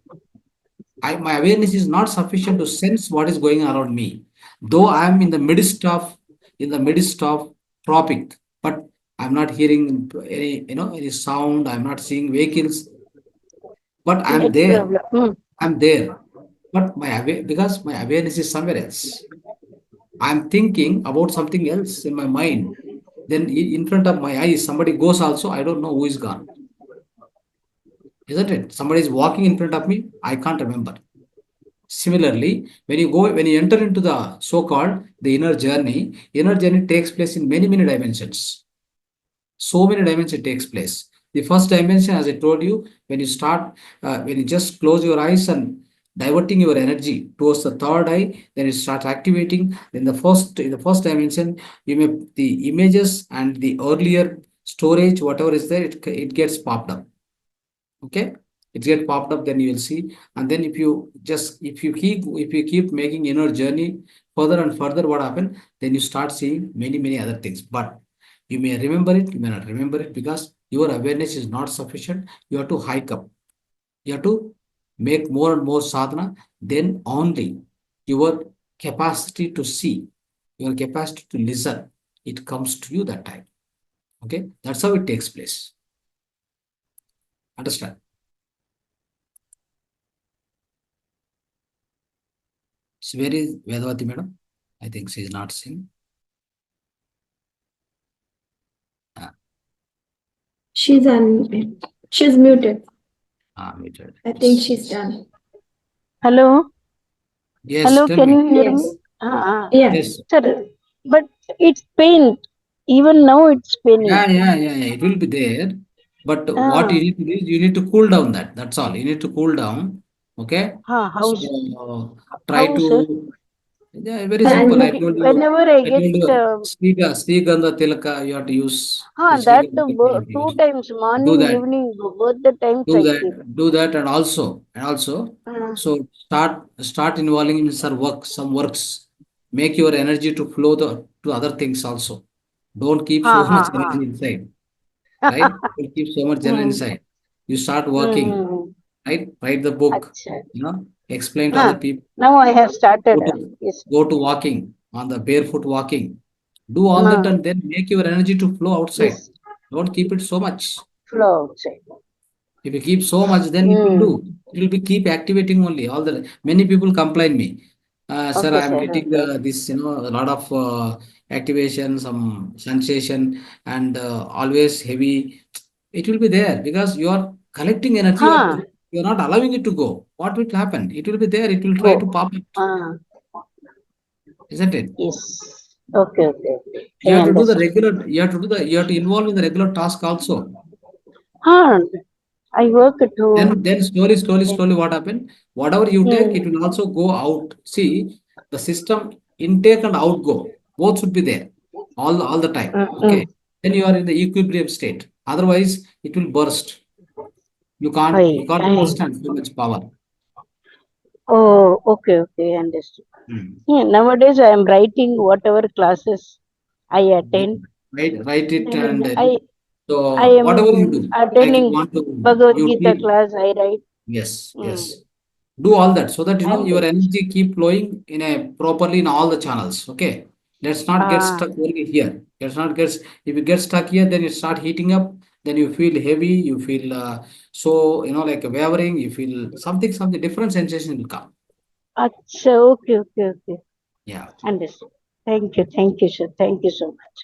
My awareness is not sufficient to sense what is going on around me. Though I am in the midst of traffic, but I'm not hearing any sound. I'm not seeing vehicles, but I'm there. I'm there, but because my awareness is somewhere else. I'm thinking about something else in my mind. Then in front of my eyes, somebody goes also. I don't know who is gone. Isn't it? Somebody is walking in front of me. I can't remember. Similarly, when you enter into the so-called the inner journey takes place in many dimensions. So many dimensions takes place. The first dimension, as I told you, when you just close your eyes and diverting your energy towards the third eye, then it starts activating. Then in the first dimension, the images and the earlier storage, whatever is there, it gets popped up. Okay, it gets popped up. Then you will see, and then if you keep making inner journey further and further, what happens? Then you start seeing many other things. But you may remember it, you may not remember it because your awareness is not sufficient. You have to hike up. You have to make more and more sadhana. Then only your capacity to see, your capacity to listen, it comes to you that time. Okay, that's how it takes place. Understand? So where is Vedavati madam? I think she is not seeing. She's muted. Muted. I think she's done. Hello. Yes. Hello. Tell Can me. you hear Yes. me? Yes. Sir, but it's pain. Even now it's paining. Yeah. It will be there. But what you need to do is you need to cool down that. That's all. You need to cool down. Okay. How, So try how, sir? to. Yeah, very simple. I told you. Whenever I I get told you. Srigandha Tilaka. You have to use. The that Srigandha Tilaka you have to 2 use. times, Do morning, that. evening, both the times I keep. Do that, and also, so start involving in some works. Make your energy to flow to other things also. Don't keep so much energy inside, right? Don't keep so much energy inside. You start working, right? Write the book, Acha. explain to other people. Now I have started. Yes. Go to walking on the barefoot walking. Do all that and then make your energy to flow outside. Yes. Don't keep it so much. Flow outside. If you keep so much, then it will do. It will be keep activating only. Many people complain me, sir, Okay, I am sir. getting Okay. this, a lot of activation, some sensation, and always heavy. It will be there because you are collecting energy. Huh. You are not allowing it to go. What will happen? It will be there. It will try to Go. pop it, isn't it? Yes. Okay, okay, okay. You I have to do the understood. regular. You have to involve in the regular task also. Huh. I work to. Then slowly, what happened? Whatever you take, it Hmm. will also go out. See, the system intake and outgo both should be there all the time. Mm-mm. Okay. Then you are in the equilibrium state. Otherwise, it will burst. You I, can't I, withstand so much power. oh, okay, okay, understood. Hmm. Yeah, nowadays I am writing whatever classes I attend. Write it And and I so whatever you am do, like you attending want to Bhagavad you Gita feel class, I write. yes, Hmm. yes. Do all that so that I'm your doing. energy keep flowing in a properly in all the channels. Okay, let's not get Ah, stuck only here. Let's not get if you get stuck here, then you start heating up, then you feel heavy, you feel so like wavering, you feel something different sensation will come. acha, okay, okay, okay. Yeah. Understood. Thank you, sir. Thank you so much.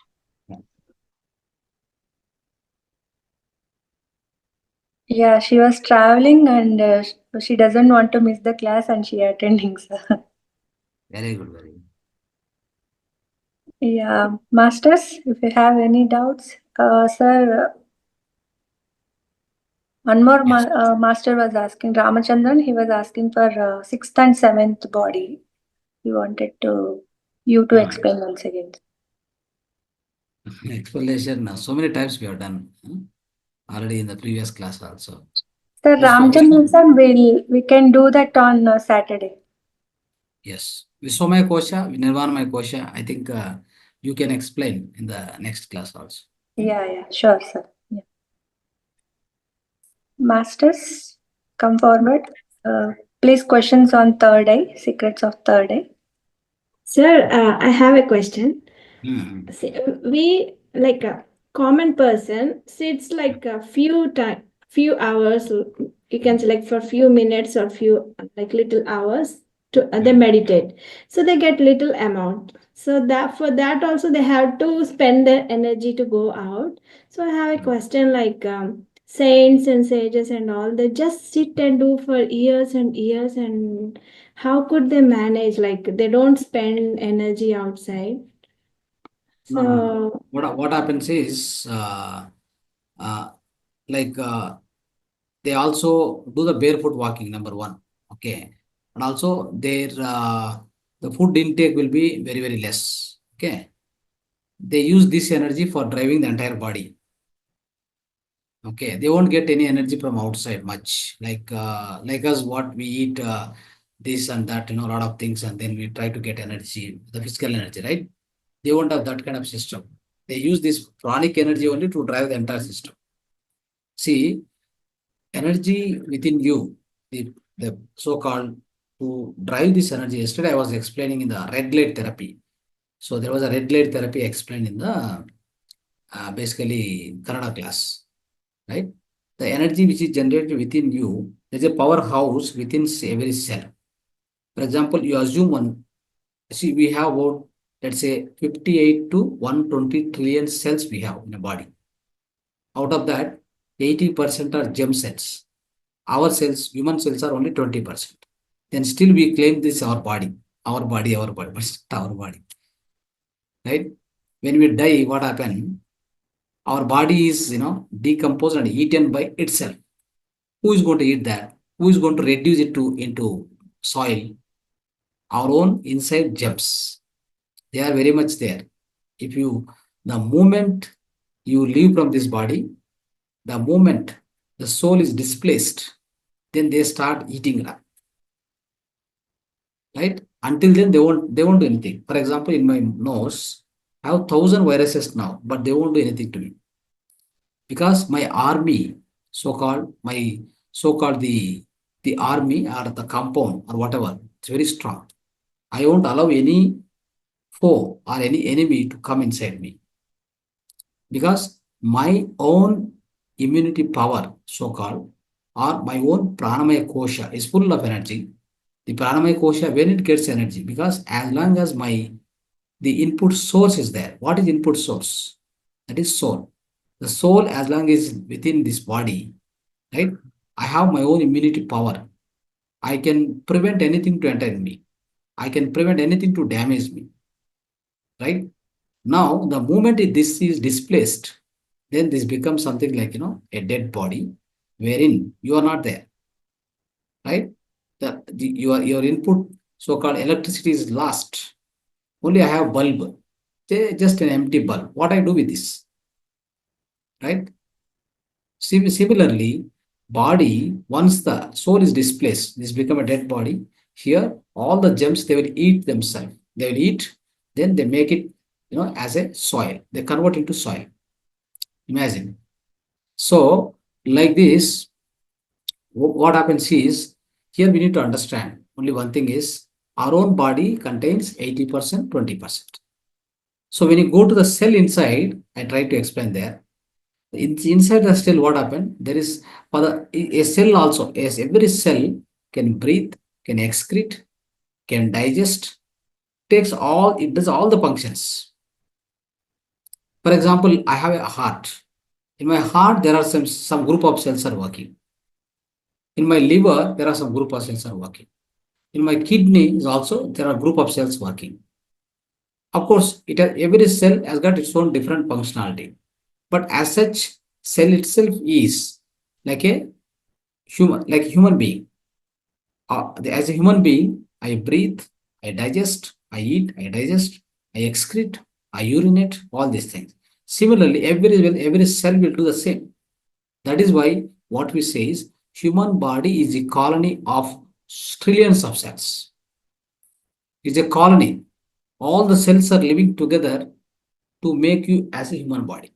Yeah, she was traveling and she doesn't want to miss the class and she attending, sir. Very good, very good. Yeah, masters, if you have any doubts, sir, one more Yes. master was asking, Ramachandran, he was asking for sixth and seventh body. He wanted you to explain once again. Explanation. So many times we have done already in the previous class also. Sir, Ramachandran sir, we can do that on Saturday. Yes. Vishwamaya Kosha, Nirvanamaya Kosha, I think you can explain in the next class also. Yeah, sure, sir. Yeah. Masters, come forward. Please questions on third eye, secrets of third eye. Sir, I have a question. Mhm. See, we like a common person sits like a few hours. You can say like for few minutes or few like little hours to they meditate. So they get little amount. So that for that also they have to spend their energy to go out. So I have a question like saints and sages and all they just sit and do for years and years and how could they manage like they don't spend energy outside No. so What happens is uh, like they also do the barefoot walking, number one. Okay. And also their the food intake will be very, very less. Okay. They use this energy for driving the entire body. Okay, they won't get any energy from outside much. Like us, what we eat this and that, a lot of things, and then we try to get energy, the physical energy, right? They won't have that kind of system. They use this pranic energy only to drive the entire system. See, energy within you, the so-called to drive this energy. Yesterday, I was explaining in the red light therapy. So there was a red light therapy explained in the basically Kannada class, right? The energy which is generated within you, there's a powerhouse within every cell. For example, you assume we have about, let's say, 58 to 120 trillion cells we have in a body. Out of that, 80% are germ cells. Our cells, human cells, are only 20%. Then still we claim this our body, but it's not our body, right? When we die, what happens? Our body is, decomposed and eaten by itself. Who is going to eat that? Who is going to reduce it into soil? Our own inside germs. They are very much there. The moment you leave from this body, the moment the soul is displaced, then they start eating it up. Right? Until then, they won't do anything. For example, in my nose, I have 1,000 viruses now, but they won't do anything to me. Because my army, so-called the army or the compound or whatever, it's very strong. I won't allow any foe or any enemy to come inside me because my own immunity power, so-called, or my own pranamaya kosha is full of energy. The pranamaya kosha, when it gets energy, because as long as the input source is there. What is input source? That is soul. The soul, as long as within this body, right? I have my own immunity power. I can prevent anything to enter in me. I can prevent anything to damage me. Right? Now, the moment this is displaced, then this becomes something like, a dead body wherein you are not there. Right? Your input, so-called electricity is lost. Only I have bulb, just an empty bulb. What I do with this? Right? Similarly, body, once the soul is displaced, this become a dead body. Here, all the germs, they will eat themselves. They will eat, then they make it, as a soil. They convert into soil. Imagine. So, like this, what happens is, here we need to understand only one thing is, our own body contains 80%, 20%. So, when you go to the cell inside, I try to explain there. Inside the cell, what happened? There is for a cell also, as every cell can breathe, can excrete, can digest, it does all the functions. For example, I have a heart. In my heart, there are some group of cells are working. In my liver, there are some group of cells are working. In my kidney is also there are group of cells working. Of course, every cell has got its own different functionality. But as such, cell itself is like a human being. As a human being, I breathe, I digest, I eat, I digest, I excrete, I urinate, all these things. Similarly, every cell will do the same. That is why what we say is human body is a colony of trillions of cells. It's a colony. All the cells are living together to make you as a human body.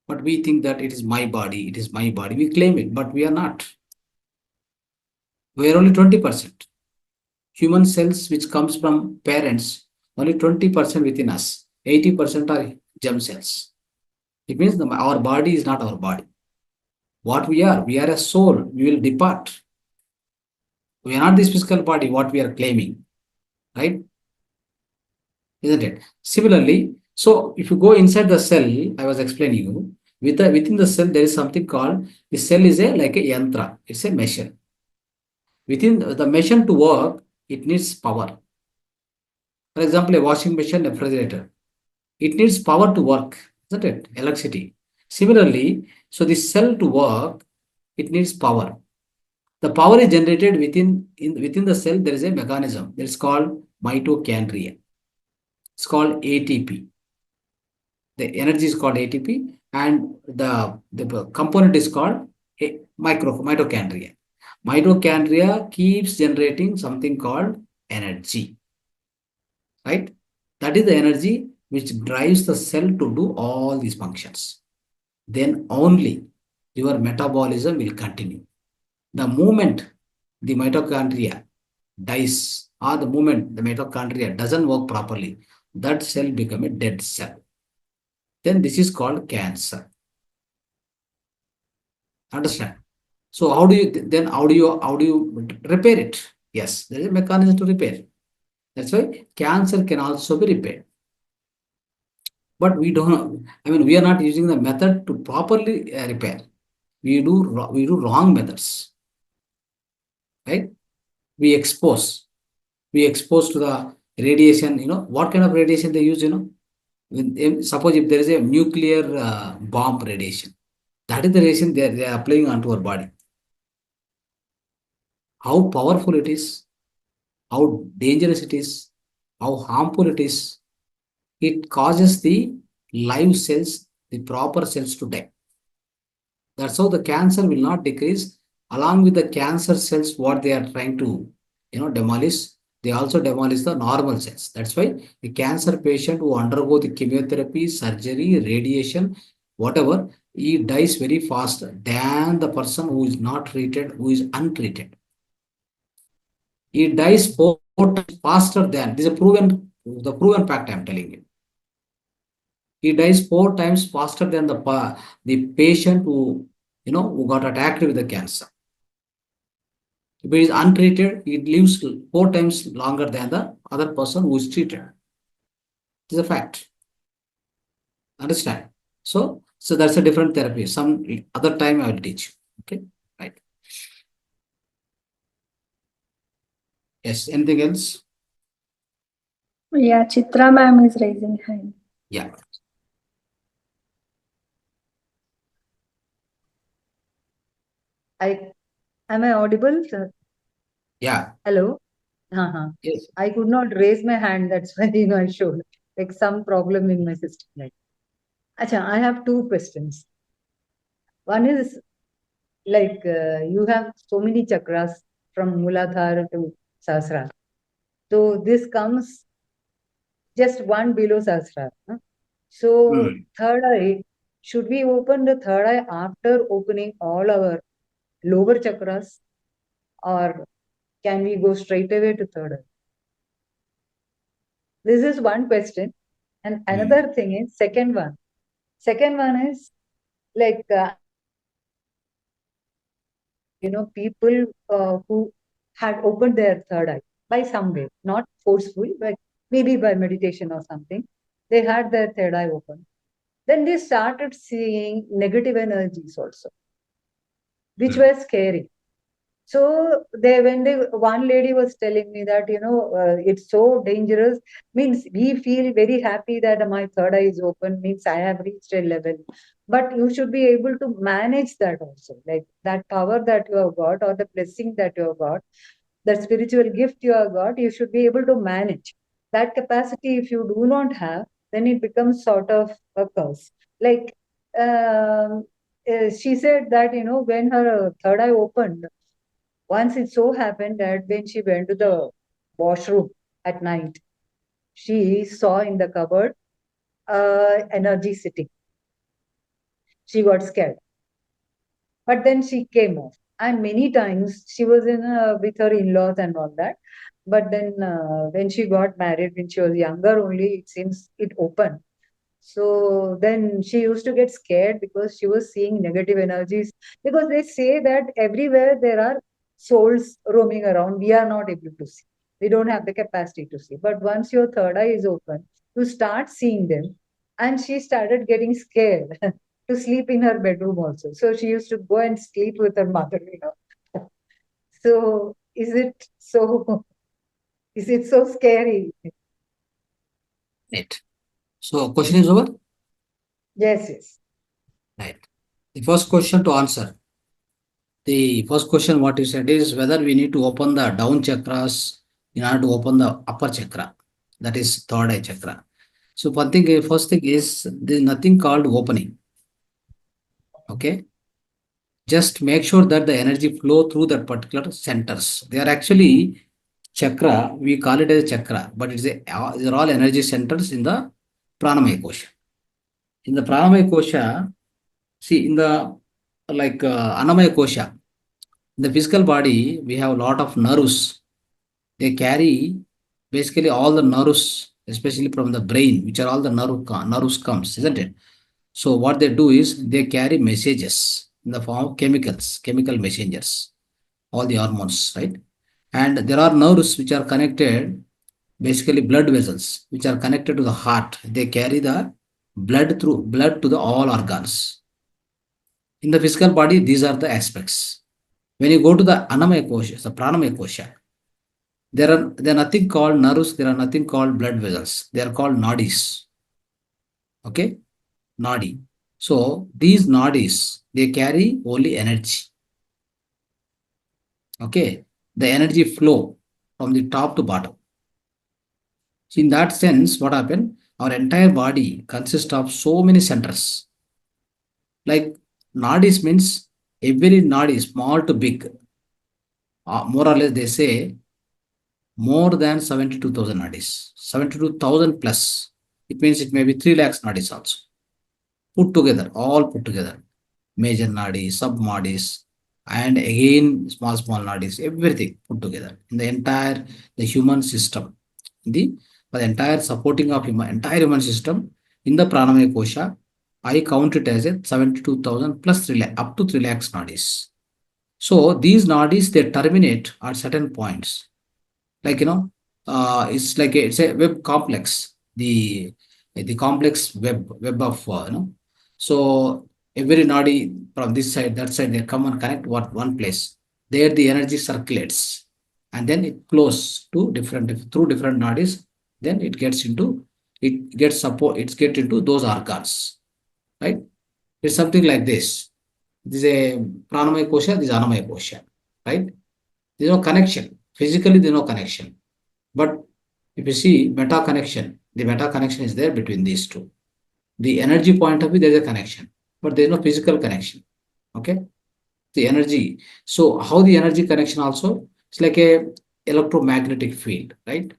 But we think that it is my body, it is my body. We claim it, but we are not. We are only 20%. Human cells which comes from parents, only 20% within us. 80% are germ cells. It means our body is not our body. What we are a soul. We will depart. We are not this physical body, what we are claiming. Right? Isn't it? Similarly, so if you go inside the cell, I was explaining you, within the cell, there is something called, the cell is like a yantra. It's a machine. Within the machine to work, it needs power. For example, a washing machine, a refrigerator. It needs power to work, isn't it? Electricity. Similarly, so the cell to work, it needs power. The power is generated within the cell. There is a mechanism. It's called mitochondria. It's called ATP. The energy is called ATP, and the component is called mitochondria. Mitochondria keeps generating something called energy. Right? That is the energy which drives the cell to do all these functions. Then only your metabolism will continue. The moment the mitochondria dies, or the moment the mitochondria doesn't work properly, that cell becomes a dead cell. Then this is called cancer. Understand? So how do you repair it? Yes, there is a mechanism to repair. That's why cancer can also be repaired. But we are not using the method to properly repair. We do wrong methods. Right? We expose to the radiation. What kind of radiation they use? Suppose if there is a nuclear bomb radiation, that is the radiation they are applying onto our body. How powerful it is, how dangerous it is, how harmful it is. It causes the live cells, the proper cells to die. That's how the cancer will not decrease. Along with the cancer cells, what they are trying to demolish, they also demolish the normal cells. That's why the cancer patient who undergo the chemotherapy, surgery, radiation, whatever, he dies very fast than the person who is not treated, who is untreated. He dies 4 times faster than, this is the proven fact I'm telling you. He dies 4 times faster than the patient who got attacked with the cancer. If it is untreated, it lives 4 times longer than the other person who is treated. It is a fact. Understand? So that's a different therapy. Some other time I will teach. Okay, right. Yes, anything else? Yeah, Chitra ma'am is raising hand. Yeah. Am I audible, sir? Yeah. Hello? Uh-huh. Yes. I could not raise my hand, that's why I showed like some problem in my system. Like, Acha, I have 2 questions. One is like you have so many chakras from Muladhara to Sahasrara. So this comes just one below Sahasrara. Huh? So third eye, should we open the third eye after opening all our lower chakras, or can we go straight away to third eye? This is one question. And another thing is, second one is like, people who had opened their third eye by some way, not forceful, but maybe by meditation or something. They had their third eye open. Then they started seeing negative energies also, which were scary. So one lady was telling me that, it's so dangerous, means we feel very happy that my third eye is open, means I have reached a level. But you should be able to manage that also, like that power that you have got, or the blessing that you have got, that spiritual gift you have got, you should be able to manage. That capacity, if you do not have, then it becomes sort of a curse. Like, she said that, when her third eye opened, once it so happened that when she went to the washroom at night, she saw in the cupboard energy sitting. She got scared. But then she came off. And many times she was with her in-laws and all that. But then when she got married, when she was younger only, it seems it opened. So then she used to get scared because she was seeing negative energies. Because they say that everywhere there are souls roaming around, we are not able to see. We don't have the capacity to see. But once your third eye is open, you start seeing them. And she started getting scared to sleep in her bedroom also. So she used to go and sleep with her mother, So is it so scary? Right. So question is over? Yes. Right. The first question to answer. The first question what you said is whether we need to open the down chakras in order to open the upper chakra. That is third eye chakra. So first thing is there is nothing called opening. Okay. Just make sure that the energy flow through that particular centers. They are actually chakra. We call it as chakra, but they're all energy centers in the pranamaya kosha. In the pranamaya kosha, see in the annamaya kosha, in the physical body, we have a lot of nerves. They carry basically all the nerves, especially from the brain, which are all the nerves comes, isn't it? So what they do is they carry messages in the form of chemical messengers, all the hormones, right? And there are nerves which are connected, basically blood vessels, which are connected to the heart. They carry the blood to the all organs. In the physical body, these are the aspects. When you go to the annamaya kosha, the pranamaya kosha, there are nothing called nerves, there are nothing called blood vessels. They are called nadis. Okay? Nadi. So these nadis, they carry only energy. Okay? The energy flow from the top to bottom. So in that sense, what happened? Our entire body consists of so many centers. Like nadis means every nadi, small to big. More or less, they say more than 72,000 nadis. 72,000 plus. It means it may be 3 lakhs nadis also. All put together. Major nadis, sub nadis, and again small nadis, everything put together in the human system. For the entire supporting of entire human system in the pranamaya kosha, I count it as a 72,000 plus 3 lakh, up to 3 lakhs nadis. So these nadis, they terminate at certain points. Like, it's like it's a web complex. The complex web of, So every nadi from this side, that side, they come and connect one place. There the energy circulates, and then it flows to through different nadis. Then it gets into those organs, right? It's something like this. This is a pranamaya kosha, this is anamaya kosha, right? There's no connection. Physically, there's no connection. But if you see meta connection, the meta connection is there between these two. The energy point of view, there's a connection, but there's no physical connection. Okay? The energy. So how the energy connection also? It's like a electromagnetic field, right?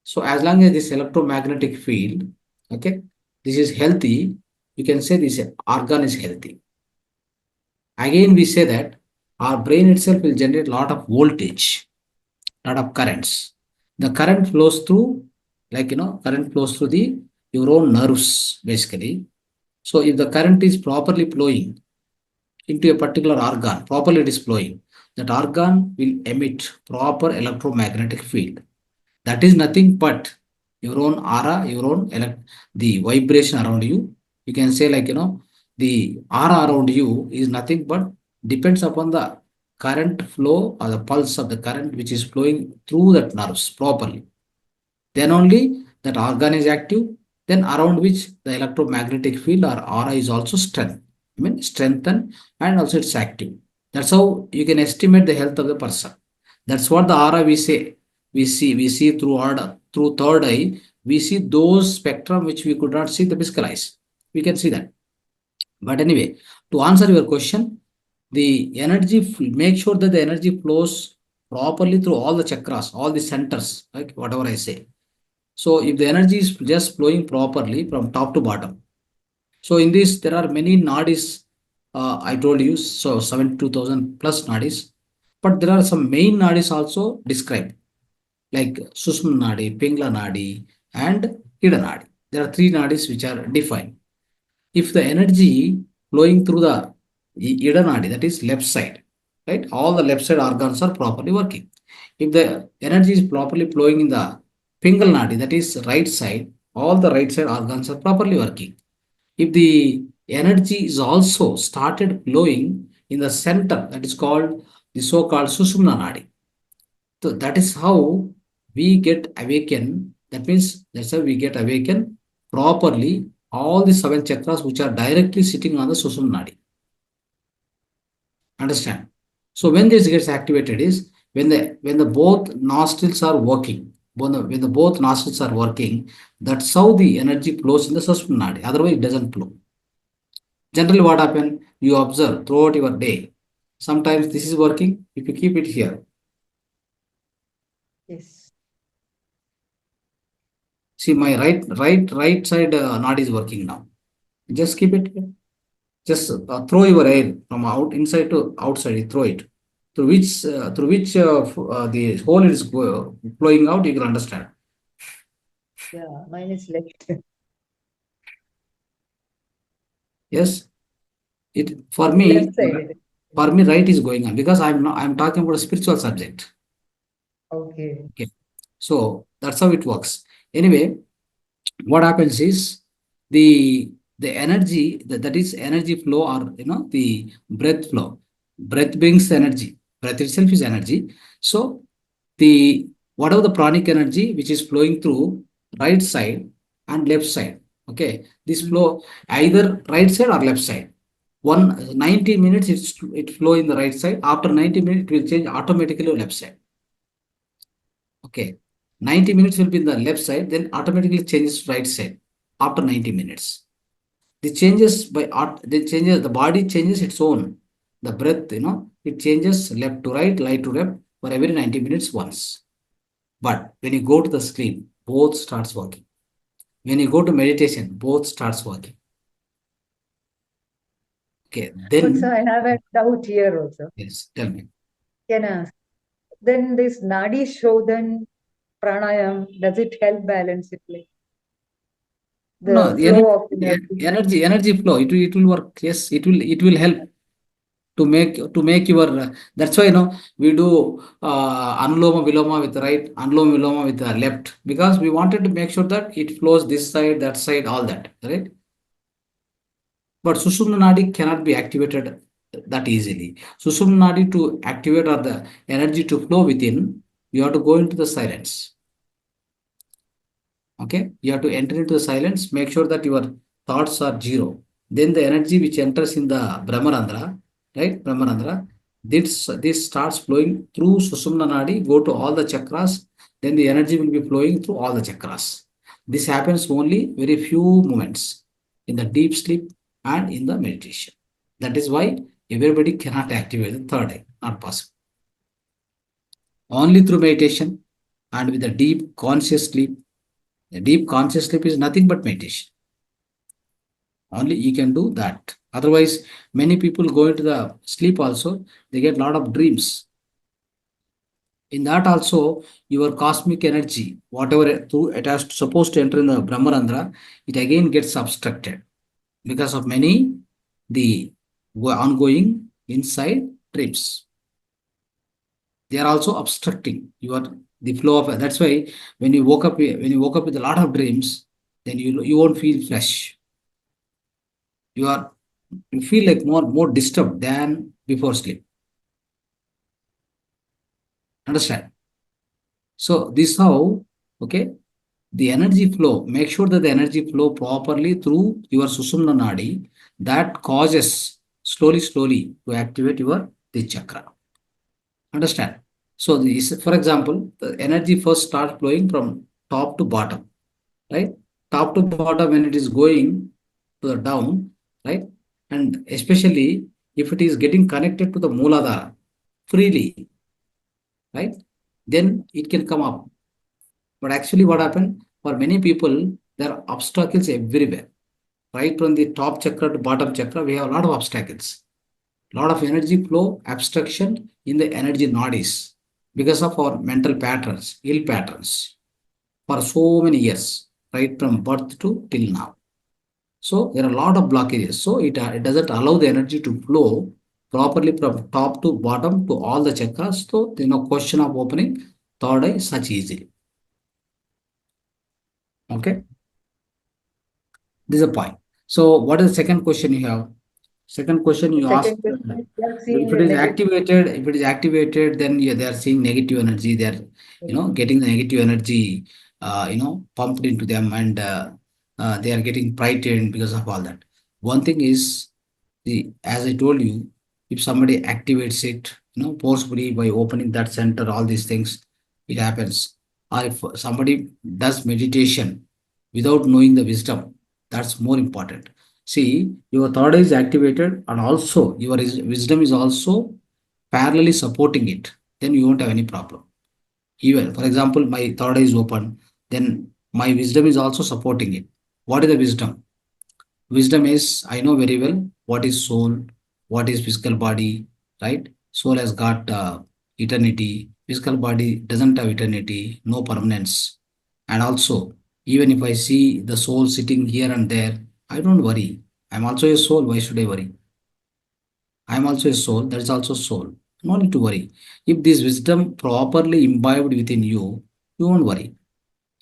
So as long as this electromagnetic field, okay, this is healthy, you can say this organ is healthy. Again, we say that our brain itself will generate a lot of voltage, lot of currents. The current flows through, current flows through your own nerves, basically. So if the current is properly flowing into a particular organ, properly it is flowing, that organ will emit proper electromagnetic field. That is nothing but your own aura, the vibration around you. You can say the aura around you is nothing but depends upon the current flow or the pulse of the current which is flowing through that nerves properly. Then only that organ is active, then around which the electromagnetic field or aura is also strengthened and also it's active. That's how you can estimate the health of the person. That's what the aura we say. We see through third eye, we see those spectrum which we could not see the physical eyes. We can see that. But anyway, to answer your question, the energy, make sure that the energy flows properly through all the chakras, all the centers, like whatever I say. So if the energy is just flowing properly from top to bottom. So in this, there are many nadis, I told you, so 72,000 plus nadis. But there are some main nadis also described, like Sushumna Nadi, Pingla Nadi, and Ida Nadi. There are three nadis which are defined. If the energy flowing through the Ida Nadi, that is left side, right? All the left side organs are properly working. If the energy is properly flowing in the Pingal Nadi, that is right side, all the right side organs are properly working. If the energy is also started flowing in the center, that is called the so-called Sushumna Nadi. So that is how we get awakened. That means that's how we get awakened properly all the seven chakras which are directly sitting on the Sushumna Nadi. Understand? So when this gets activated is when the both nostrils are working. When the both nostrils are working, that's how the energy flows in the Sushumna Nadi. Otherwise, it doesn't flow. Generally, what happens? You observe throughout your day. Sometimes this is working. If you keep it here, Yes. see my right side nadi is working now. Just keep it here. Just throw your air from inside to outside. Throw it through which the hole is flowing out. You can understand. Yeah, mine is left. Yes, for me Left side. right is going on because I'm talking about a spiritual subject. Okay. Okay, so that's how it works. Anyway, what happens is the energy that is energy flow or the breath flow. Breath brings energy. Breath itself is energy. So the whatever the pranic energy which is flowing through right side and left side. Okay, this flow either right side or left side. 90 minutes it flow in the right side. After 90 minutes it will change automatically to left side. Okay, 90 minutes will be in the left side, then automatically changes right side after 90 minutes. The changes the body changes its own. The breath, it changes left to right to left for every 90 minutes once. But when you go to the sleep, both starts working. When you go to meditation, both starts working. Okay, then. But sir, I have a doubt here also. Yes, tell me. Can I ask? Then this Nadi Shodhan pranayam, does it help balance it? Like No, the flow of energy? energy flow. It will work. Yes, it will help. to make your that's why we do anuloma viloma with right, anuloma viloma with the left, because we wanted to make sure that it flows this side, that side, all that, right? But Sushumna Nadi cannot be activated that easily. Sushumna Nadi to activate or the energy to flow within, you have to go into the silence. Okay, you have to enter into the silence, make sure that your thoughts are zero. Then the energy which enters in the Brahmarandra, right? Brahmarandra, this starts flowing through Sushumna Nadi, go to all the chakras, then the energy will be flowing through all the chakras. This happens only very few moments in the deep sleep and in the meditation. That is why everybody cannot activate the third eye, not possible. Only through meditation and with a deep conscious sleep. The deep conscious sleep is nothing but meditation. Only you can do that. Otherwise, many people go into the sleep also, they get a lot of dreams. In that also, your cosmic energy, whatever it has supposed to enter in the Brahmarandra, it again gets obstructed because of many the ongoing inside dreams. They are also obstructing the flow of. That's why when you woke up with a lot of dreams, then you won't feel fresh. You feel like more disturbed than before sleep. Understand? So this how, okay, the energy flow, make sure that the energy flow properly through your Sushumna Nadi, that causes slowly to activate your the chakra. Understand? So this, for example, the energy first starts flowing from top to bottom, right? Top to bottom when it is going to the down, right? And especially if it is getting connected to the Mooladhara freely, right? Then it can come up. But actually what happened, for many people, there are obstacles everywhere. Right from the top chakra to bottom chakra, we have a lot of obstacles. A lot of energy flow, obstruction in the energy nadis because of our mental patterns, ill patterns for so many years, right from birth to till now. So there are a lot of blockages. So it doesn't allow the energy to flow properly from top to bottom to all the chakras. So question of opening third eye such easily. Okay. This is a point. So what is the second question you have? Second question you asked, Second question, we are seeing if it is negative. activated, then they are seeing negative energy. They are, getting the negative energy, pumped into them, and they are getting frightened because of all that. One thing is, as I told you, if somebody activates it, forcefully by opening that center, all these things, it happens. Or if somebody does meditation without knowing the wisdom, that's more important. See, your third eye is activated and also your wisdom is also parallelly supporting it. Then you won't have any problem. Even, for example, my third eye is open, then my wisdom is also supporting it. What is the wisdom? Wisdom is, I know very well what is soul, what is physical body, right? Soul has got eternity. Physical body doesn't have eternity, no permanence. And also, even if I see the soul sitting here and there, I don't worry. I'm also a soul. Why should I worry? I'm also a soul. That is also soul. No need to worry. If this wisdom properly imbibed within you, you won't worry.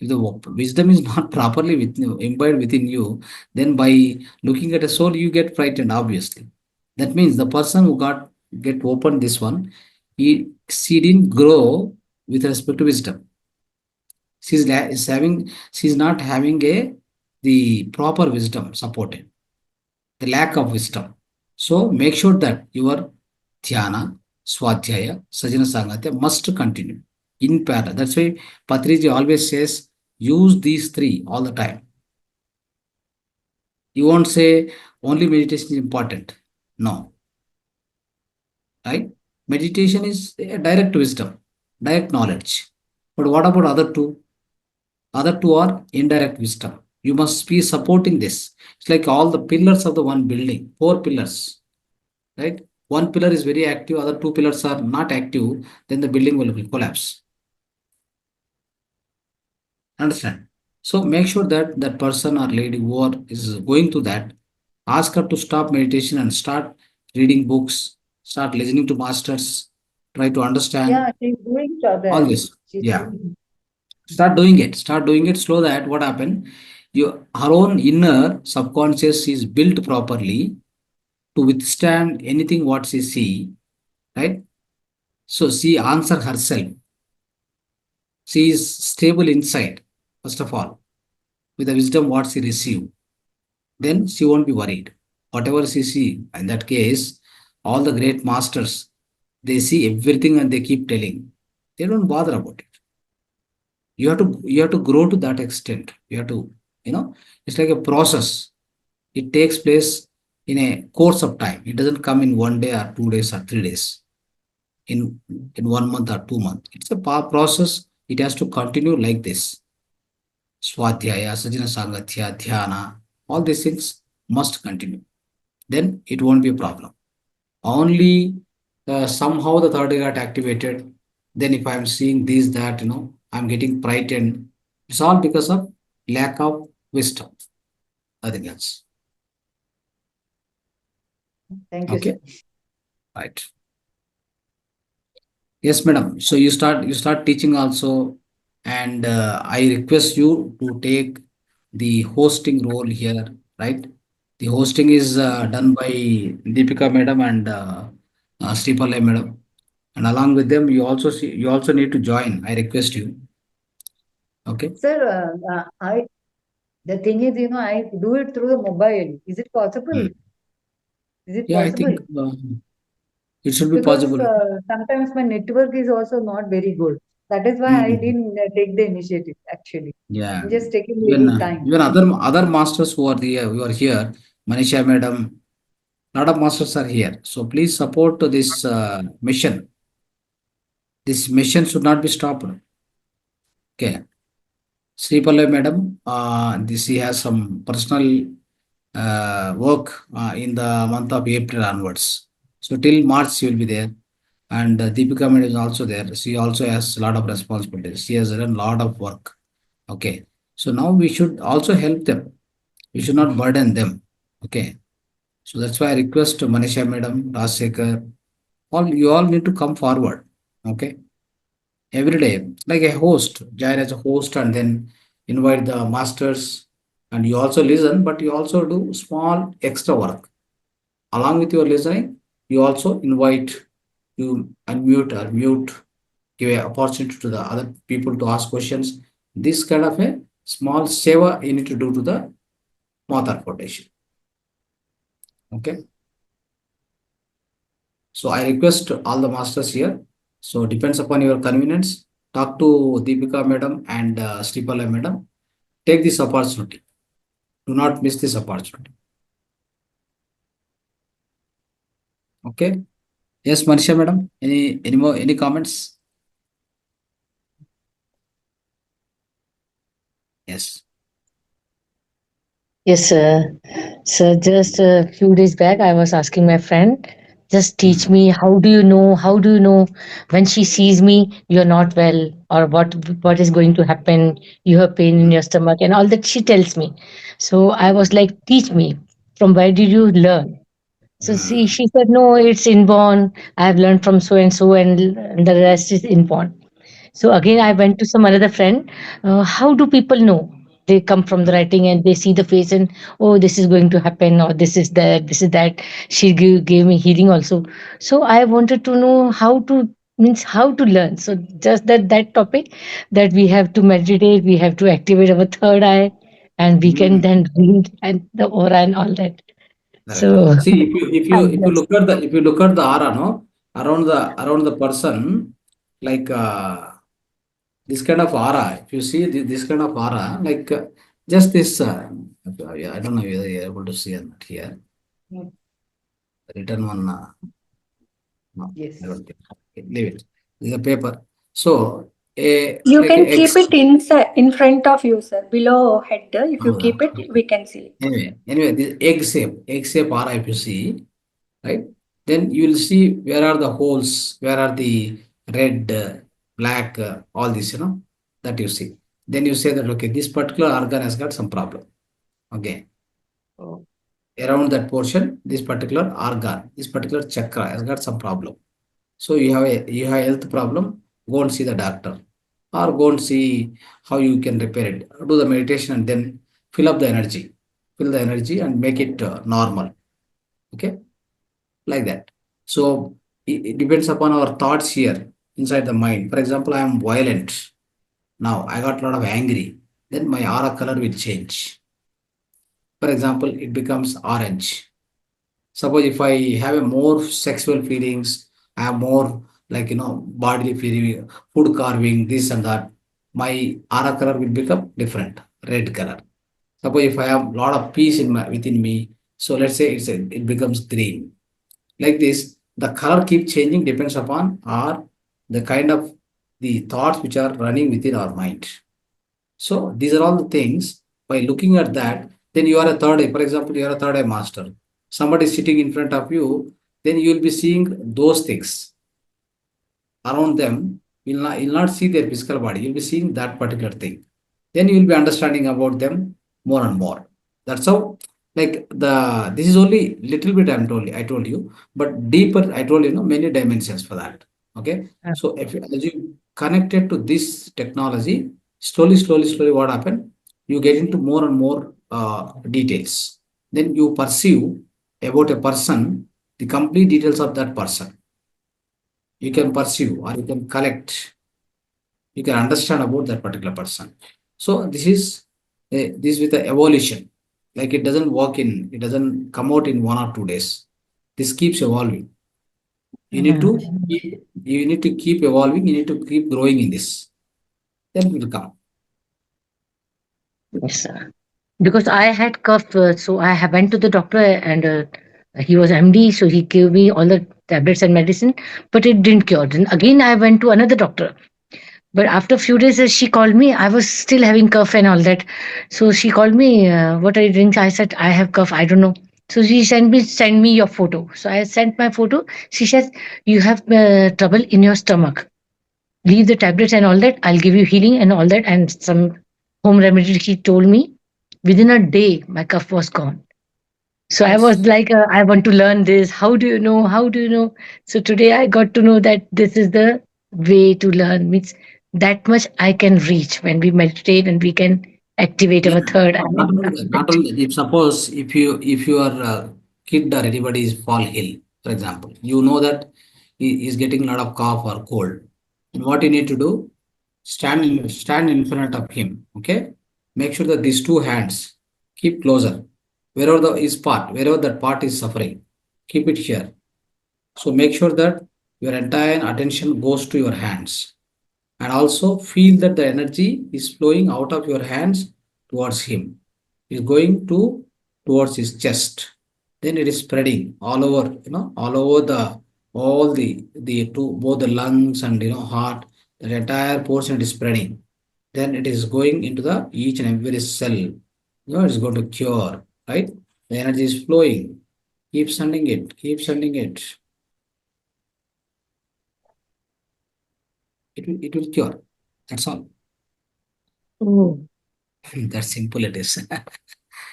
If the wisdom is not properly imbibed within you, then by looking at a soul, you get frightened, obviously. That means the person who get opened this one, she didn't grow with respect to wisdom. She's not having the proper wisdom supported, the lack of wisdom. So make sure that your Dhyana, Swadhyaya, Sajana Sangatya must continue in parallel. That's why Patriji always says, use these three all the time. You won't say only meditation is important. No. Right? Meditation is a direct wisdom, direct knowledge. But what about other two? Other two are indirect wisdom. You must be supporting this. It's like all the pillars of the one building, 4 pillars. Right? One pillar is very active, other 2 pillars are not active, then the building will collapse. Understand? So make sure that that person or lady who is going to that, ask her to stop meditation and start reading books, start listening to masters, try to understand Yeah, she's doing all that. this. She's Yeah. doing. Start doing it slow. That what happened, her own inner subconscious is built properly to withstand anything what she see, right? So she answer herself. She is stable inside, first of all, with the wisdom what she receive. Then she won't be worried. Whatever she see, in that case, all the great masters, they see everything and they keep telling. They don't bother about it. You have to grow to that extent. You have to, it's like a process. It takes place in a course of time. It doesn't come in 1 day or 2 days or 3 days, in 1 month or 2 months. It's a process. It has to continue like this. Swadhyaya, Sajana Sangatya, Dhyana, all these things must continue. Then it won't be a problem. Only somehow the third eye got activated. Then if I'm seeing this, that, I'm getting frightened. It's all because of lack of wisdom. Nothing else. Thank you, Okay. sir. Right. Yes, madam. So you start teaching also, and I request you to take the hosting role here, right? The hosting is done by Deepika madam and Sripalai madam, and along with them, you also need to join. I request you. Okay. Sir, the thing is, I do it through the mobile. Is it possible? Is it Yeah, I possible? think it should be Because possible. sometimes my network is also not very good. That is why I didn't take the initiative, actually. Yeah. I'm just taking Even little time. even other masters who are here, Manisha madam, lot of masters are here. So please support to this mission. This mission should not be stopped. Okay. Sri Pallai madam, this he has some personal work in the month of April onwards. So till March she will be there. And Deepika madam is also there. She also has a lot of responsibilities. She has done a lot of work. Okay. So now we should also help them. We should not burden them. Okay. So that's why I request Manisha madam, Rajsekhar, you all need to come forward. Okay. Every day, like a host, join as a host and then invite the masters. And you also listen, but you also do small extra work. Along with your listening, you also invite, you unmute or mute, give an opportunity to the other people to ask questions. This kind of a small seva you need to do to the Mahavatar Foundation. Okay. So I request all the masters here. So depends upon your convenience. Talk to Deepika madam and Sripala madam. Take this opportunity. Do not miss this opportunity. Okay. Yes, Manisha madam. Any comments? Yes. Yes, sir. So just a few days back, I was asking my friend, just teach me, how do you know? How do you know when she sees me, you're not well, or what is going to happen? You have pain in your stomach, and all that she tells me. So I was like, teach me. From where did you learn? So she said, no, it's inborn. I've learned from so and so, and the rest is inborn. So again, I went to some another friend. How do people know? They come from the writing and they see the face and, oh, this is going to happen, or this is that, this is that. She gave me healing also. So I wanted to know how to, means how to learn. So just that topic, that we have to meditate, we have to activate our third eye, and we can then read and the aura and all that. Correct. So See, if you yes. look at the aura, no, around the person, like this kind of aura. If you see this kind of aura, like just this. I don't know whether you're able to see or not here. Written one. No, Yes. I don't think. Okay, leave it. This is a paper. So You like can a keep X. it in front of you, sir, below head. If you keep it, we can see it. Anyway, this egg shape aura. If you see, right, then you will see where are the holes, where are the red, black, all this, that you see. Then you say that, okay, this particular organ has got some problem. Okay. Oh. around that portion, this particular organ, this particular chakra has got some problem. So you have a health problem, go and see the doctor, or go and see how you can repair it. Do the meditation and then fill the energy and make it normal. Okay, like that. So it depends upon our thoughts here inside the mind. For example, I am violent. Now I got a lot of angry. Then my aura color will change. For example, it becomes orange. Suppose if I have a more sexual feelings, I have more like bodily feeling, food carving, this and that, my aura color will become different, red color. Suppose if I have a lot of peace within me, so let's say it becomes green. Like this, the color keep changing depends upon our the kind of the thoughts which are running within our mind. So these are all the things. By looking at that, then you are a third eye. For example, you are a third eye master. Somebody is sitting in front of you, then you will be seeing those things around them. You'll not see their physical body. You'll be seeing that particular thing. Then you will be understanding about them more and more. That's how. Like this is only little bit I told you, but deeper I told many dimensions for that. Okay. So as you connected to this technology, slowly, what happened? You get into more and more details. Then you perceive about a person, the complete details of that person. You can perceive or you can collect. You can understand about that particular person. So this is this with the evolution. Like it doesn't come out in 1 or 2 days. This keeps evolving. You need to keep evolving. You need to keep growing in this. Then it will come. Yes, sir. Because I had cough, so I went to the doctor, and he was MD, so he gave me all the tablets and medicine, but it didn't cure. Then again, I went to another doctor. But after a few days, she called me. I was still having cough and all that. So she called me, what are you doing? I said, I have cough. I don't know. So she send me your photo. So I sent my photo. She says, you have trouble in your stomach. Leave the tablets and all that. I'll give you healing and all that. And some home remedy she told me. Within a day, my cough was gone. So I was like, I want to learn this. How do you know? How do you know? So today I got to know that this is the way to learn. Means that much I can reach when we meditate and we can activate Yeah, our third eye. not only that, if suppose if your kid or anybody is fall ill, for example, you know that he is getting a lot of cough or cold. And what you need to do, stand in front of him. Okay, make sure that these two hands keep closer. Wherever that part is suffering, keep it here. So make sure that your entire attention goes to your hands, and also feel that the energy is flowing out of your hands towards him. Is going towards his chest. Then it is spreading all over, all over the two both the lungs and heart. The entire portion is spreading. Then it is going into the each and every cell. It's going to cure, right? The energy is flowing. Keep sending it. Keep sending it. It will cure. That's all. Oh, That simple it is.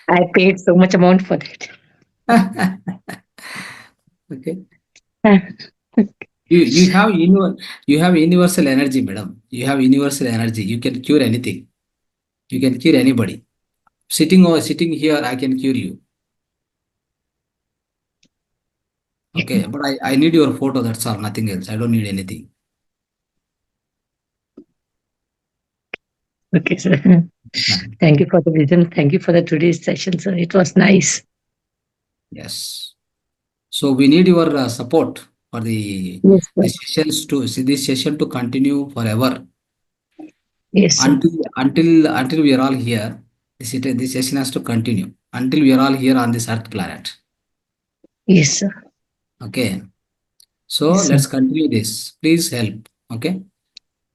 I paid so much amount for that. Okay. You have universal energy, madam. You have universal energy. You can cure anything. You can cure anybody. Sitting here, I can cure you. Okay, but I need your photo. That's all. Nothing else. I don't need anything. Okay, sir. Ma'am. Thank you for the wisdom. Thank you for the today's session, sir. It was nice. Yes. So we need your support for the Yes, sir. this session to continue forever. Yes, sir. Until we are all here. This session has to continue until we are all here on this Earth planet. Yes, sir. Okay. So Yes, sir. let's continue this. Please help. Okay.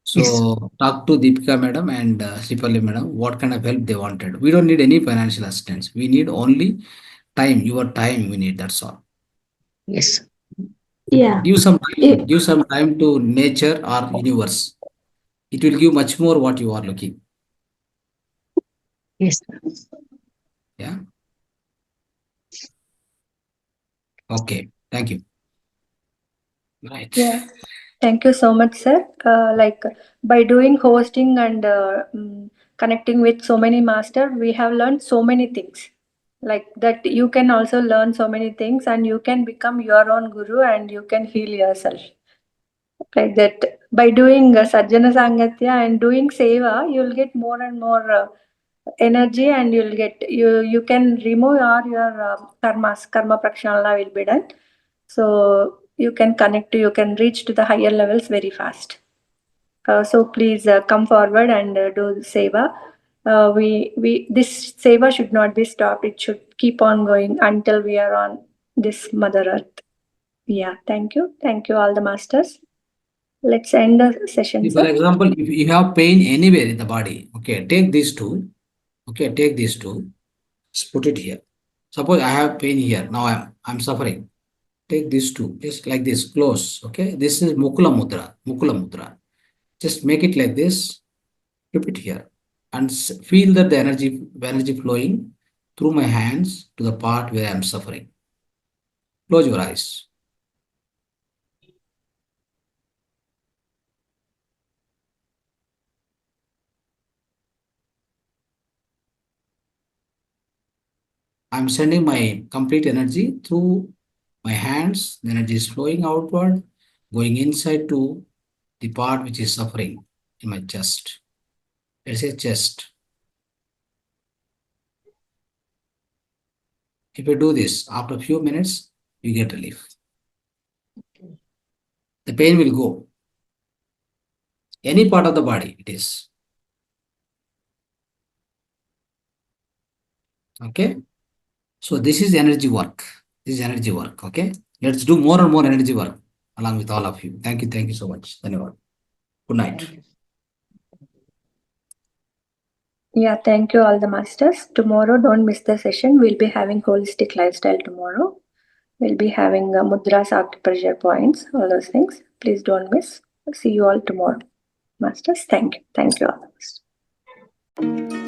So talk to Deepika madam and Sripalli madam what kind of help they wanted. We don't need any financial assistance. We need only time. Your time we need. That's all. Yes. Yeah. Give some time to nature or universe. It will give much more what you are looking. Yes. Yeah. Okay, thank you. Right. Yeah. Thank you so much, sir. Like by doing hosting and connecting with so many masters, we have learned so many things. Like that, you can also learn so many things, and you can become your own guru, and you can heal yourself. Like that, by doing Sajjana Sangatya and doing Seva, you'll get more and more energy, and you can remove all your karma prakshanala will be done. So you can you can reach to the higher levels very fast. So please come forward and do seva. This seva should not be stopped. It should keep on going until we are on this Mother Earth. Yeah, thank you all the masters. Let's end the session. For Sir. example, if you have pain anywhere in the body, okay, take these two. Okay, take these two. Just put it here. Suppose I have pain here. Now I'm suffering. Take these two, just like this, close. Okay, this is Mukula Mudra. Mukula Mudra. Just make it like this. Keep it here, and feel that the energy flowing through my hands to the part where I'm suffering. Close your eyes. I'm sending my complete energy through my hands. The energy is flowing outward, going inside to the part which is suffering in my chest. Let's say chest. If you do this, after a few minutes, you get relief. The pain will go. Any part of the body it is. Okay. So this is energy work. This is energy work. Okay. Let's do more and more energy work along with all of you. Thank you. Thank you so much. Dhanyavad. Good night. Yeah, thank you all the masters. Tomorrow, don't miss the session. We'll be having holistic lifestyle tomorrow. We'll be having mudras, acupressure points, all those things. Please don't miss. See you all tomorrow. Masters, thank you. Thank you all.